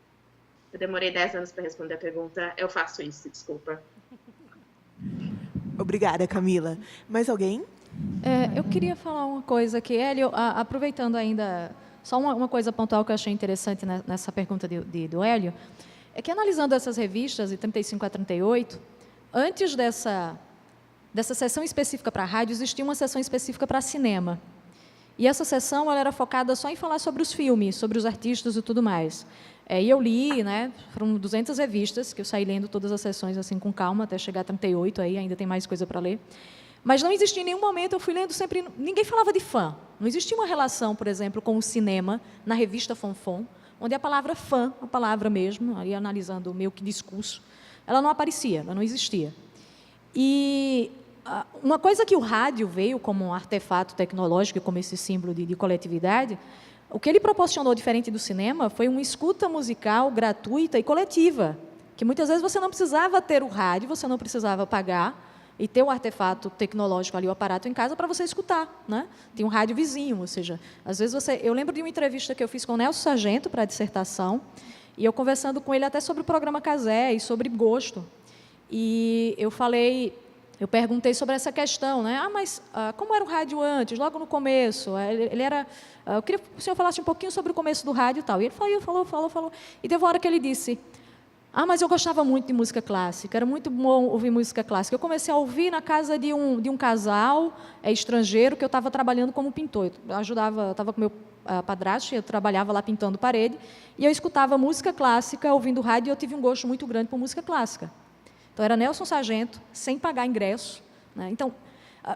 Eu demorei 10 anos para responder a pergunta, eu faço isso, desculpa. Obrigada, Camila. Mais alguém? Eu queria falar uma coisa aqui, Hélio, aproveitando ainda, só uma coisa pontual que eu achei interessante nessa pergunta do Hélio, é que analisando essas revistas, de 35 a 38, antes dessa sessão específica para rádio, existia uma sessão específica para cinema. E essa sessão ela era focada só em falar sobre os filmes, sobre os artistas e tudo mais. E eu li, né, foram 200 revistas, que eu saí lendo todas as sessões assim com calma, até chegar a 38, aí ainda tem mais coisa para ler. Mas não existia em nenhum momento, eu fui lendo sempre, ninguém falava de fã. Não existia uma relação, por exemplo, com o cinema, na revista Fonfon, onde a palavra fã, a palavra mesmo, aí analisando o meu discurso, ela não aparecia, ela não existia. E uma coisa que o rádio veio como um artefato tecnológico, como esse símbolo de coletividade, o que ele proporcionou, diferente do cinema, foi uma escuta musical gratuita e coletiva, que muitas vezes você não precisava ter o rádio, você não precisava pagar e ter o artefato tecnológico ali, o aparato em casa, para você escutar, né? Tem um rádio vizinho, ou seja, às vezes você... Eu lembro de uma entrevista que eu fiz com o Nelson Sargento para a dissertação, e eu conversando com ele até sobre o programa Casé e sobre gosto. E eu perguntei sobre essa questão, né? Mas como era o rádio antes, logo no começo? Ele era... eu queria que o senhor falasse um pouquinho sobre o começo do rádio e tal. E ele falou. E teve uma hora que ele disse... mas eu gostava muito de música clássica, era muito bom ouvir música clássica. Eu comecei a ouvir na casa de um casal estrangeiro que eu estava trabalhando como pintor. Eu estava com meu padrasto, eu trabalhava lá pintando parede, e eu escutava música clássica, ouvindo rádio, e eu tive um gosto muito grande por música clássica. Então, era Nelson Sargento, sem pagar ingresso, né? Então,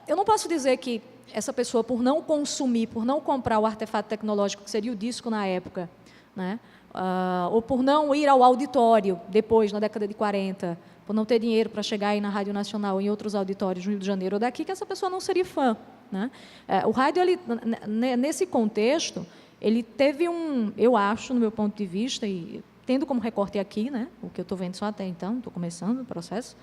eu não posso dizer que essa pessoa, por não consumir, por não comprar o artefato tecnológico, que seria o disco na época, né? Ou por não ir ao auditório depois, na década de 40, por não ter dinheiro para chegar aí na Rádio Nacional ou em outros auditórios no Rio de Janeiro ou daqui, que essa pessoa não seria fã, né? O rádio, nesse contexto, ele teve eu acho, no meu ponto de vista, e tendo como recorte aqui, né, o que eu estou vendo só até então, estou começando o processo,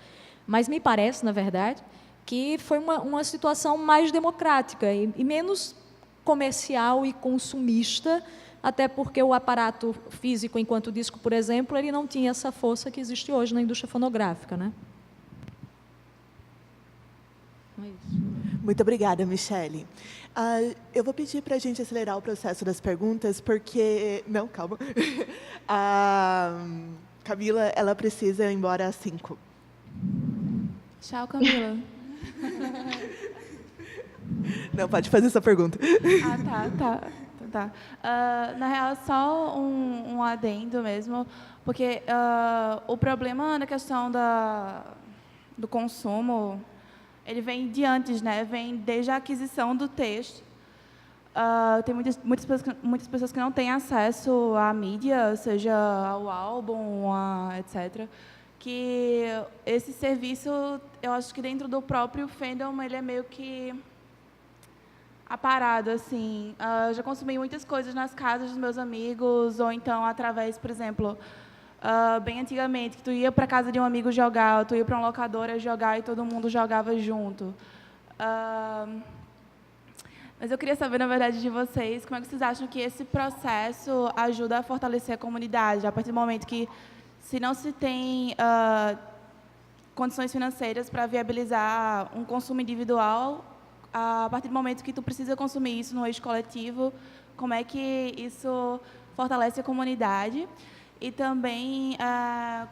mas me parece, na verdade, que foi uma situação mais democrática e menos comercial e consumista, até porque o aparato físico, enquanto disco, por exemplo, ele não tinha essa força que existe hoje na indústria fonográfica, né? É isso. Muito obrigada, Michele. Eu vou pedir para a gente acelerar o processo das perguntas, porque... Não, calma. A Camila, ela precisa ir embora às 5. Tchau, Camila. Não, pode fazer essa pergunta. Tá. Na real, só um adendo mesmo, porque o problema na questão do consumo, ele vem de antes, né? Vem desde a aquisição do texto. Tem muitas pessoas que não têm acesso à mídia, seja ao álbum, etc. Que esse serviço, eu acho que dentro do próprio fandom, ele é meio que aparado, assim. Já consumi muitas coisas nas casas dos meus amigos, ou então através, por exemplo, bem antigamente, que tu ia para a casa de um amigo jogar, ou tu ia para uma locadora jogar e todo mundo jogava junto. Mas eu queria saber, na verdade, de vocês, como é que vocês acham que esse processo ajuda a fortalecer a comunidade, a partir do momento que, se não se tem condições financeiras para viabilizar um consumo individual, a partir do momento que tu precisa consumir isso no eixo coletivo, como é que isso fortalece a comunidade? E também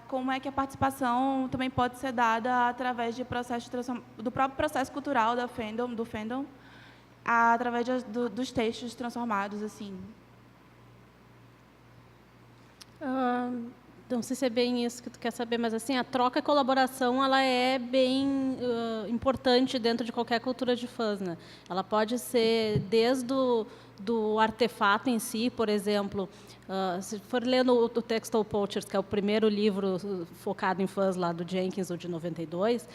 como é que a participação também pode ser dada através de do próprio processo cultural do fandom, através dos textos transformados, assim. Não sei se é bem isso que tu quer saber, mas assim, a troca e colaboração, ela é bem importante dentro de qualquer cultura de fãs, né? Ela pode ser desde do artefato em si, por exemplo, se for lendo o Textile Poachers, que é o primeiro livro focado em fãs lá do Jenkins, ou de 92,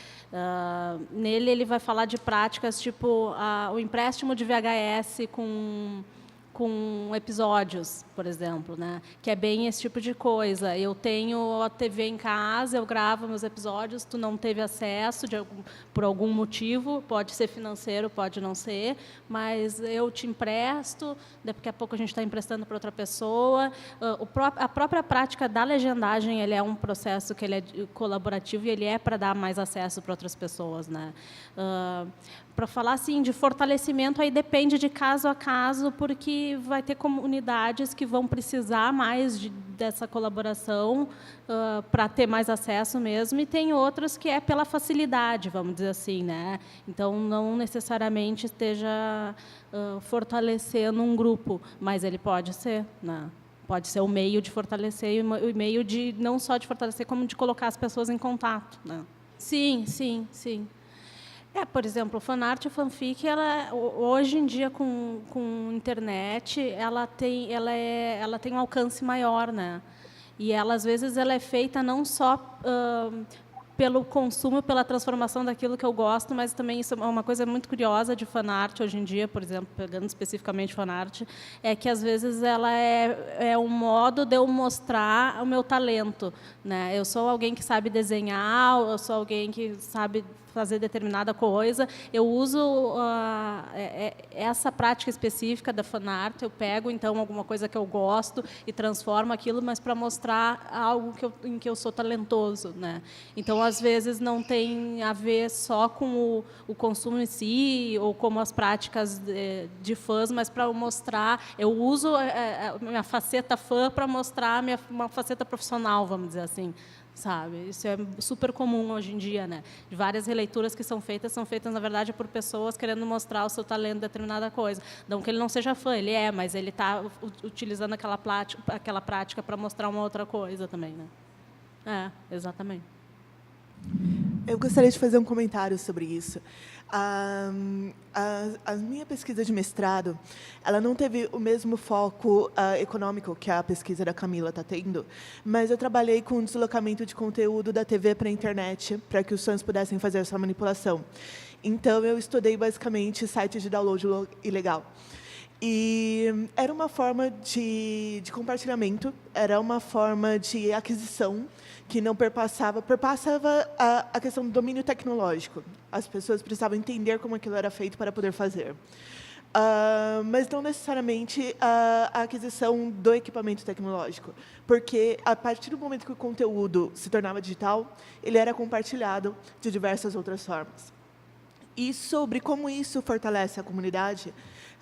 nele ele vai falar de práticas tipo o empréstimo de VHS com episódios, por exemplo, né? Que é bem esse tipo de coisa. Eu tenho a TV em casa, eu gravo meus episódios, tu não teve acesso por algum motivo, pode ser financeiro, pode não ser, mas eu te empresto, daqui a pouco a gente está emprestando para outra pessoa. A própria prática da legendagem, ele é um processo que ele é colaborativo e ele é para dar mais acesso para outras pessoas, né? Para falar assim de fortalecimento, aí depende de caso a caso, porque vai ter comunidades que vão precisar mais dessa colaboração para ter mais acesso mesmo, e tem outras que é pela facilidade, vamos dizer assim, né? Então, não necessariamente esteja fortalecendo um grupo, mas ele pode ser, né? Pode ser o meio de fortalecer e o meio de não só de fortalecer, como de colocar as pessoas em contato, né? Sim. Por exemplo, fanart e fanfic, hoje em dia, com internet, ela tem um alcance maior, né? E ela, às vezes, ela é feita não só pelo consumo, pela transformação daquilo que eu gosto, mas também isso é uma coisa muito curiosa de fanart hoje em dia, por exemplo, pegando especificamente fanart, é que às vezes ela é um modo de eu mostrar o meu talento, né? Eu sou alguém que sabe desenhar, eu sou alguém que sabe fazer determinada coisa, eu uso essa prática específica da fanart, eu pego, então, alguma coisa que eu gosto e transformo aquilo, mas para mostrar algo em que eu sou talentoso, né? Então, às vezes, não tem a ver só com o consumo em si, ou como as práticas de fãs, mas para mostrar, eu uso a minha faceta fã para mostrar uma faceta profissional, vamos dizer assim. Sabe? Isso é super comum hoje em dia, né? De várias releituras que são feitas, na verdade, por pessoas querendo mostrar o seu talento em determinada coisa. Não que ele não seja fã, ele mas ele está utilizando aquela prática para mostrar uma outra coisa também, né? Exatamente. Eu gostaria de fazer um comentário sobre isso. A minha pesquisa de mestrado, ela não teve o mesmo foco econômico que a pesquisa da Camila está tendo, mas eu trabalhei com o deslocamento de conteúdo da TV para a internet, para que os fãs pudessem fazer essa manipulação. Então, eu estudei, basicamente, sites de download ilegal. E era uma forma de compartilhamento, era uma forma de aquisição que não perpassava a questão do domínio tecnológico. As pessoas precisavam entender como aquilo era feito para poder fazer. Mas não necessariamente a aquisição do equipamento tecnológico, porque, a partir do momento que o conteúdo se tornava digital, ele era compartilhado de diversas outras formas. E sobre como isso fortalece a comunidade,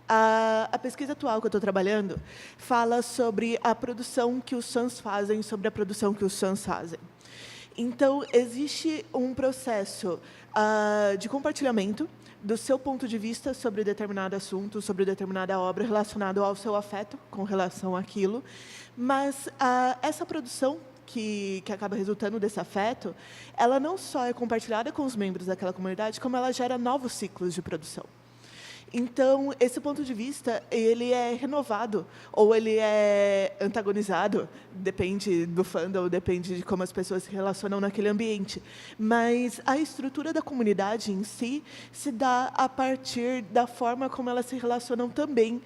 a pesquisa atual que eu estou trabalhando fala sobre a produção que os fãs fazem, sobre a produção que os fãs fazem. Então, existe um processo de compartilhamento do seu ponto de vista sobre determinado assunto, sobre determinada obra, relacionado ao seu afeto com relação àquilo, mas essa produção que acaba resultando desse afeto, ela não só é compartilhada com os membros daquela comunidade, como ela gera novos ciclos de produção. Então, esse ponto de vista, ele é renovado, ou ele é antagonizado, depende do fandom, depende de como as pessoas se relacionam naquele ambiente. Mas a estrutura da comunidade em si se dá a partir da forma como elas se relacionam também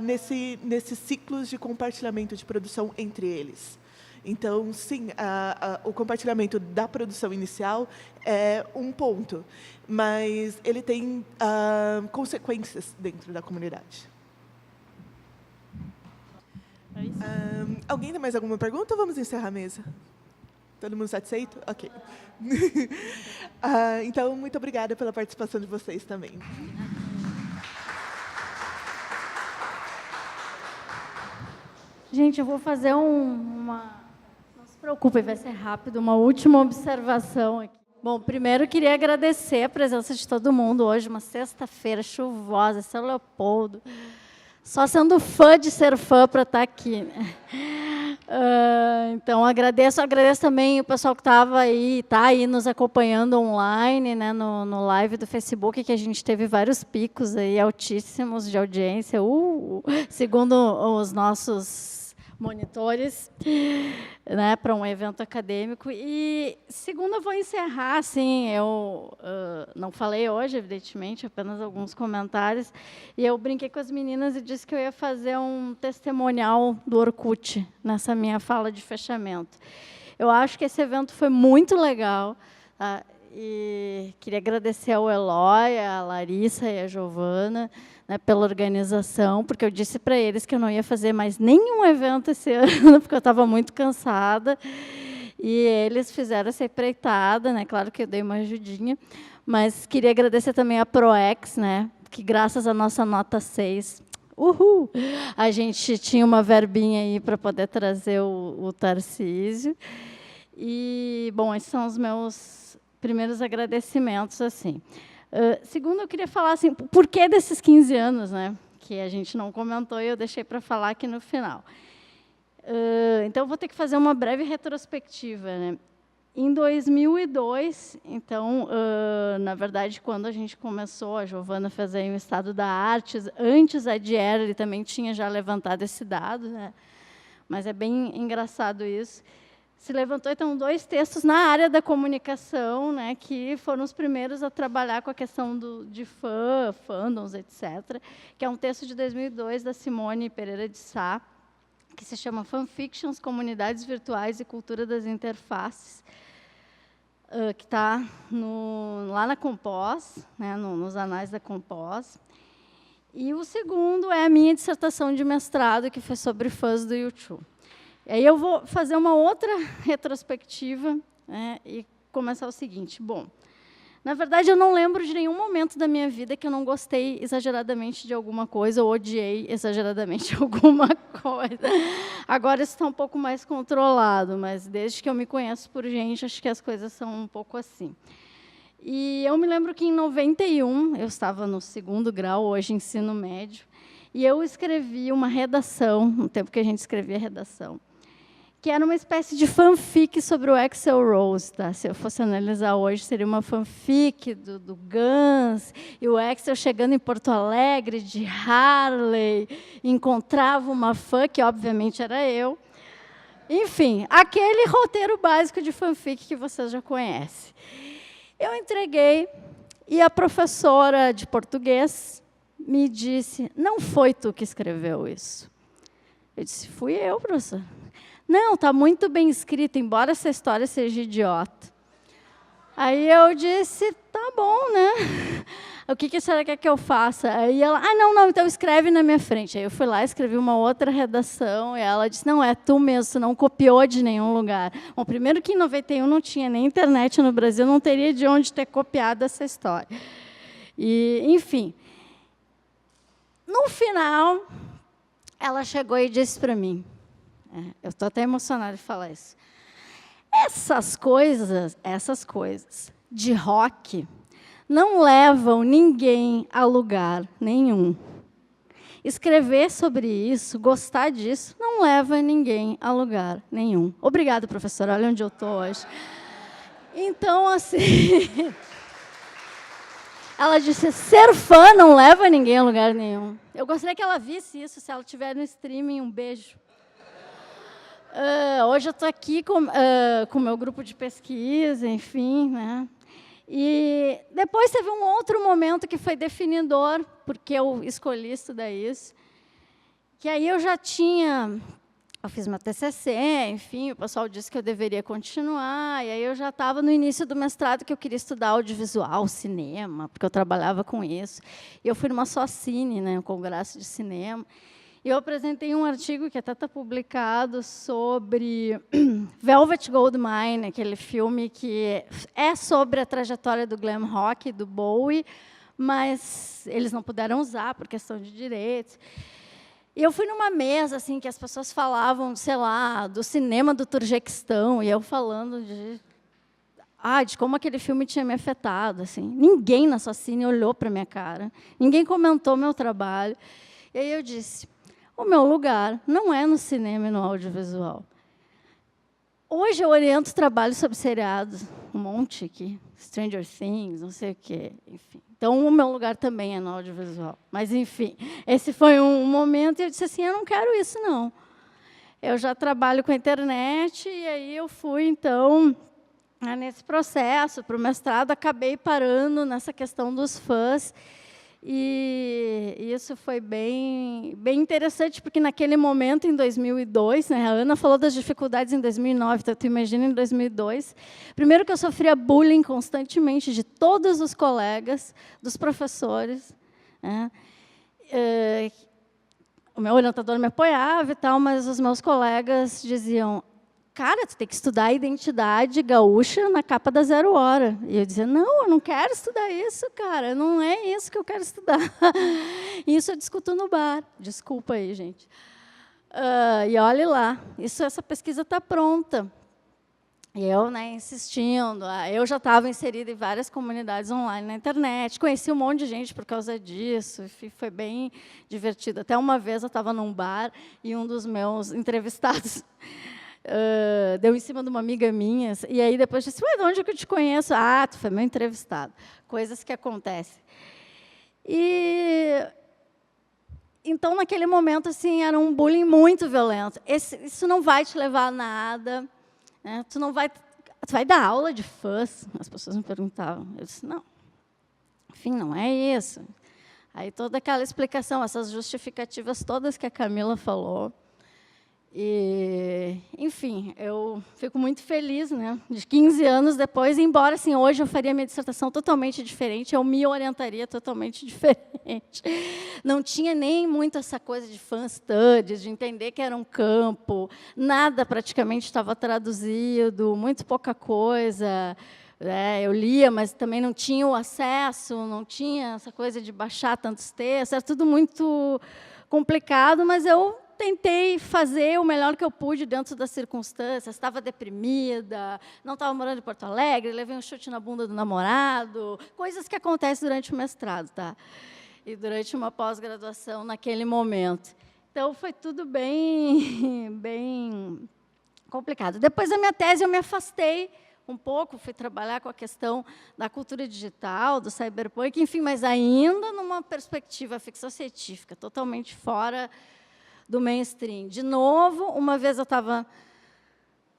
nesses ciclos de compartilhamento de produção entre eles. Então, sim, o compartilhamento da produção inicial é um ponto, mas ele tem consequências dentro da comunidade. Alguém tem mais alguma pergunta ou vamos encerrar a mesa? Todo mundo satisfeito? Ok. Então, muito obrigada pela participação de vocês também. Gente, eu vou fazer uma... Não se preocupe, vai ser rápido. Uma última observação aqui. Bom, primeiro eu queria agradecer a presença de todo mundo hoje, uma sexta-feira chuvosa, São Leopoldo. Só sendo fã de ser fã para estar aqui, né? Então, agradeço também o pessoal que está aí nos acompanhando online, né, no live do Facebook, que a gente teve vários picos aí altíssimos de audiência, segundo os nossos monitores, né, para um evento acadêmico. E, segundo, eu vou encerrar, assim, eu não falei hoje, evidentemente, apenas alguns comentários, e eu brinquei com as meninas e disse que eu ia fazer um testemunial do Orkut nessa minha fala de fechamento. Eu acho que esse evento foi muito legal, tá? E queria agradecer ao Eloy, a Larissa e a Giovana, né, pela organização, porque eu disse para eles que eu não ia fazer mais nenhum evento esse ano, porque eu estava muito cansada, e eles fizeram essa empreitada, né, claro que eu dei uma ajudinha, mas queria agradecer também a Proex, né, que graças à nossa nota 6, a gente tinha uma verbinha aí para poder trazer o Tarcísio. E, bom, esses são os meus primeiros agradecimentos, assim. Segundo, eu queria falar assim, por que desses 15 anos, né, que a gente não comentou e eu deixei para falar aqui no final. Então, eu vou ter que fazer uma breve retrospectiva, né? Em 2002, então, na verdade, quando a gente começou, a Giovana fez aí um estado da arte, antes a Dier também tinha já levantado esse dado, né? Mas é bem engraçado isso. Se levantou, então, 2 textos na área da comunicação, né, que foram os primeiros a trabalhar com a questão de fandoms, etc., que é um texto de 2002, da Simone Pereira de Sá, que se chama Fanfictions, Comunidades Virtuais e Cultura das Interfaces, que está lá na Compós, né, nos anais da Compós. E o segundo é a minha dissertação de mestrado, que foi sobre fãs do YouTube. E aí eu vou fazer uma outra retrospectiva, né, e começar o seguinte. Bom, na verdade, eu não lembro de nenhum momento da minha vida que eu não gostei exageradamente de alguma coisa ou odiei exageradamente alguma coisa. Agora isso está um pouco mais controlado, mas desde que eu me conheço por gente, acho que as coisas são um pouco assim. E eu me lembro que, em 91, eu estava no 2º grau, hoje ensino médio, e eu escrevi uma redação, no tempo que a gente escrevia redação, que era uma espécie de fanfic sobre o Axl Rose. Tá? Se eu fosse analisar hoje, seria uma fanfic do Guns, e o Axl chegando em Porto Alegre, de Harley, encontrava uma fã, que obviamente era eu. Enfim, aquele roteiro básico de fanfic que vocês já conhecem. Eu entreguei, e a professora de português me disse, não foi tu que escreveu isso. Eu disse, fui eu, professor. Não, está muito bem escrito, embora essa história seja idiota. Aí eu disse, tá bom, né? O que a senhora quer que eu faça? Aí ela, não, então escreve na minha frente. Aí eu fui lá, escrevi uma outra redação, e ela disse, não, é tu mesmo, tu não copiou de nenhum lugar. Bom, primeiro que em 91 não tinha nem internet no Brasil, não teria de onde ter copiado essa história. E, enfim, no final, ela chegou e disse para mim, eu estou até emocionada de falar isso, essas coisas de rock não levam ninguém a lugar nenhum. Escrever sobre isso, gostar disso, não leva ninguém a lugar nenhum. Obrigada, professora, olha onde eu estou hoje. Então, assim, ela disse, ser fã não leva ninguém a lugar nenhum. Eu gostaria que ela visse isso, se ela estiver no streaming, um beijo. Hoje eu estou aqui com o meu grupo de pesquisa, enfim, né? E depois teve um outro momento que foi definidor, porque eu escolhi estudar isso, que aí eu fiz meu TCC, enfim, o pessoal disse que eu deveria continuar, e aí eu já estava no início do mestrado que eu queria estudar audiovisual, cinema, porque eu trabalhava com isso. E eu fui numa Socine, né, um congresso de cinema, e eu apresentei um artigo que até está publicado sobre Velvet Goldmine, aquele filme que é sobre a trajetória do glam rock, do Bowie, mas eles não puderam usar por questão de direitos. E eu fui numa mesa assim que as pessoas falavam, sei lá, do cinema do Turquestão, e eu falando de como aquele filme tinha me afetado. Assim. Ninguém na Socine olhou para a minha cara, ninguém comentou meu trabalho. E aí eu disse, o meu lugar não é no cinema e no audiovisual. Hoje eu oriento trabalho sobre seriados, um monte aqui, Stranger Things, não sei o quê, enfim. Então, o meu lugar também é no audiovisual. Mas, enfim, esse foi um momento e eu disse assim, eu não quero isso, não. Eu já trabalho com a internet e aí eu fui, então, nesse processo, para o mestrado, acabei parando nessa questão dos fãs. E isso foi bem interessante, porque naquele momento, em 2002, né, a Ana falou das dificuldades em 2009, então tu imagina em 2002. Primeiro que eu sofria bullying constantemente de todos os colegas, dos professores. Né? O meu orientador me apoiava e tal, mas os meus colegas diziam, cara, tu tem que estudar a identidade gaúcha na capa da Zero Hora. E eu dizia, não, eu não quero estudar isso, cara, não é isso que eu quero estudar. E isso eu discuto no bar. Desculpa aí, gente. E olhe lá, essa pesquisa está pronta. E eu, né, insistindo, eu já estava inserida em várias comunidades online na internet, conheci um monte de gente por causa disso, e foi bem divertido. Até uma vez eu estava num bar e um dos meus entrevistados deu em cima de uma amiga minha, e aí depois disse, ué, de onde é que eu te conheço? Ah, tu foi meu entrevistado. Coisas que acontecem. Então, naquele momento, assim, era um bullying muito violento. Isso não vai te levar a nada, né? Tu vai dar aula de fãs? As pessoas me perguntavam. Eu disse, não. Enfim, não é isso. Aí toda aquela explicação, essas justificativas todas que a Camila falou. E, enfim, eu fico muito feliz, né, de 15 anos depois, embora assim, hoje eu faria minha dissertação totalmente diferente, eu me orientaria totalmente diferente. Não tinha nem muito essa coisa de fan studies, de entender que era um campo, nada praticamente estava traduzido, muito pouca coisa. Eu lia, mas também não tinha o acesso, não tinha essa coisa de baixar tantos textos, era tudo muito complicado, mas eu tentei fazer o melhor que eu pude dentro das circunstâncias. Estava deprimida, não estava morando em Porto Alegre, levei um chute na bunda do namorado, coisas que acontecem durante o mestrado, tá? E durante uma pós-graduação naquele momento. Então, foi tudo bem complicado. Depois da minha tese, eu me afastei um pouco, fui trabalhar com a questão da cultura digital, do cyberpunk, enfim, mas ainda numa perspectiva ficção científica, totalmente fora do mainstream. De novo, uma vez eu estava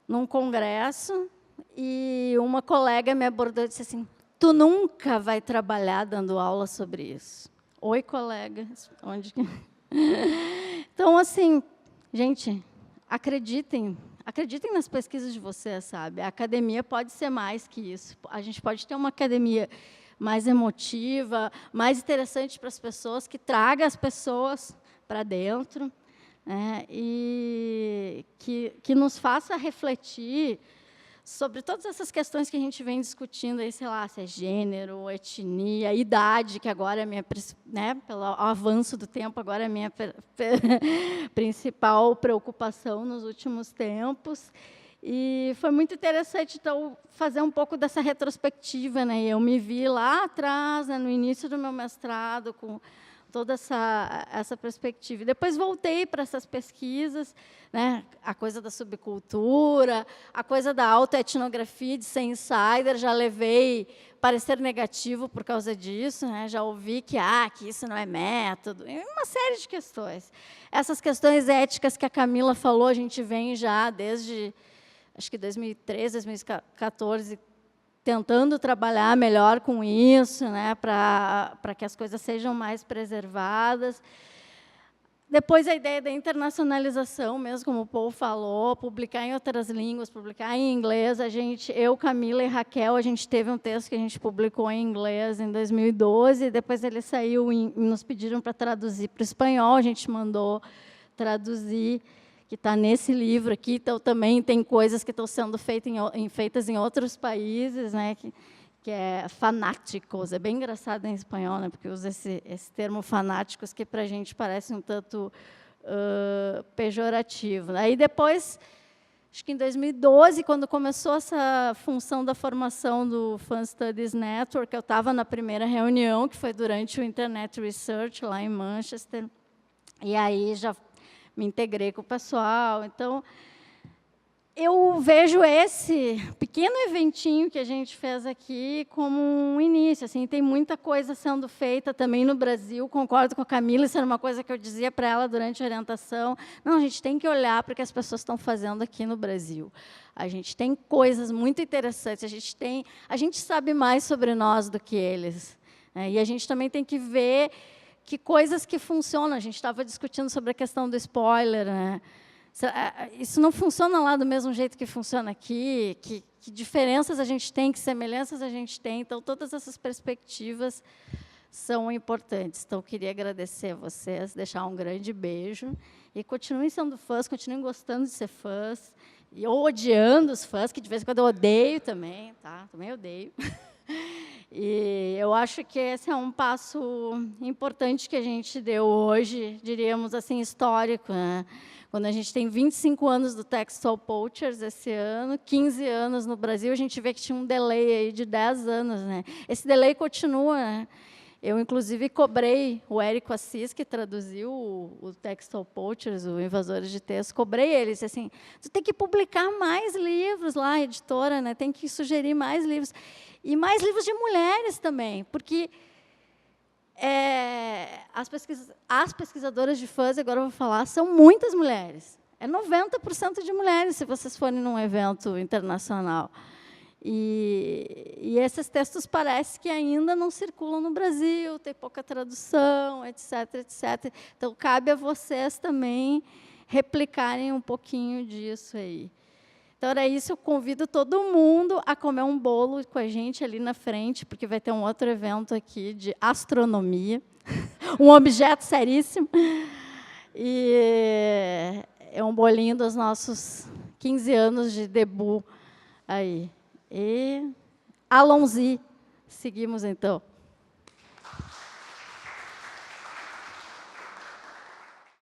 num congresso e uma colega me abordou e disse assim, tu nunca vai trabalhar dando aula sobre isso. Oi, colega. Onde que... Então, assim, gente, acreditem nas pesquisas de vocês, sabe? A academia pode ser mais que isso. A gente pode ter uma academia mais emotiva, mais interessante para as pessoas, que traga as pessoas para dentro, e que nos faça refletir sobre todas essas questões que a gente vem discutindo, aí, sei lá, se é gênero, etnia, idade, que agora é minha, né, pelo avanço do tempo, agora é a minha principal preocupação nos últimos tempos. E foi muito interessante, então, fazer um pouco dessa retrospectiva, né? Eu me vi lá atrás, né, no início do meu mestrado, com toda essa perspectiva. E depois voltei para essas pesquisas, né, a coisa da subcultura, a coisa da autoetnografia, de ser insider, já levei parecer negativo por causa disso, né, já ouvi que isso não é método, uma série de questões. Essas questões éticas que a Camila falou, a gente vem já desde, acho que 2013, 2014, tentando trabalhar melhor com isso, né, para que as coisas sejam mais preservadas. Depois, a ideia da internacionalização, mesmo como o Paul falou, publicar em outras línguas, publicar em inglês. Eu, Camila e Raquel, a gente teve um texto que a gente publicou em inglês em 2012, depois ele saiu e nos pediram para traduzir para o espanhol, a gente mandou traduzir, que está nesse livro aqui. Então, também tem coisas que estão sendo feitas em outros países, né, que é fanáticos. É bem engraçado em espanhol, né, porque usa esse termo fanáticos, que para a gente parece um tanto pejorativo. Aí, depois, acho que em 2012, quando começou essa função da formação do Fan Studies Network, eu estava na primeira reunião, que foi durante o Internet Research, lá em Manchester, e aí já me integrei com o pessoal. Então, eu vejo esse pequeno eventinho que a gente fez aqui como um início. Assim, tem muita coisa sendo feita também no Brasil. Concordo com a Camila, isso era uma coisa que eu dizia para ela durante a orientação. Não, a gente tem que olhar para o que as pessoas estão fazendo aqui no Brasil. A gente tem coisas muito interessantes, a gente sabe mais sobre nós do que eles. E a gente também tem que ver que coisas que funcionam. A gente estava discutindo sobre a questão do spoiler, né? Isso não funciona lá do mesmo jeito que funciona aqui, que diferenças a gente tem, que semelhanças a gente tem. Então, todas essas perspectivas são importantes. Então, eu queria agradecer a vocês, deixar um grande beijo, e continuem sendo fãs, continuem gostando de ser fãs, ou odiando os fãs, que de vez em quando eu odeio também, tá? Também odeio. E eu acho que esse é um passo importante que a gente deu hoje, diríamos assim, histórico, né? Quando a gente tem 25 anos do Textual Poachers esse ano, 15 anos no Brasil, a gente vê que tinha um delay aí de 10 anos, né? Esse delay continua, né? Eu, inclusive, cobrei o Érico Assis, que traduziu o Textual Poachers, o Invasores de Texto, cobrei ele, disse assim, tu tem que publicar mais livros lá, a editora, né, tem que sugerir mais livros. E mais livros de mulheres também, porque as pesquisadoras de fuzz, agora eu vou falar, são muitas mulheres. É 90% de mulheres, se vocês forem num evento internacional. E esses textos parece que ainda não circulam no Brasil, tem pouca tradução, etc, etc. Então, cabe a vocês também replicarem um pouquinho disso aí. Então, era isso, eu convido todo mundo a comer um bolo com a gente ali na frente, porque vai ter um outro evento aqui de astronomia, um objeto seríssimo. E é um bolinho dos nossos 15 anos de debut aí. E Alonzi, seguimos então.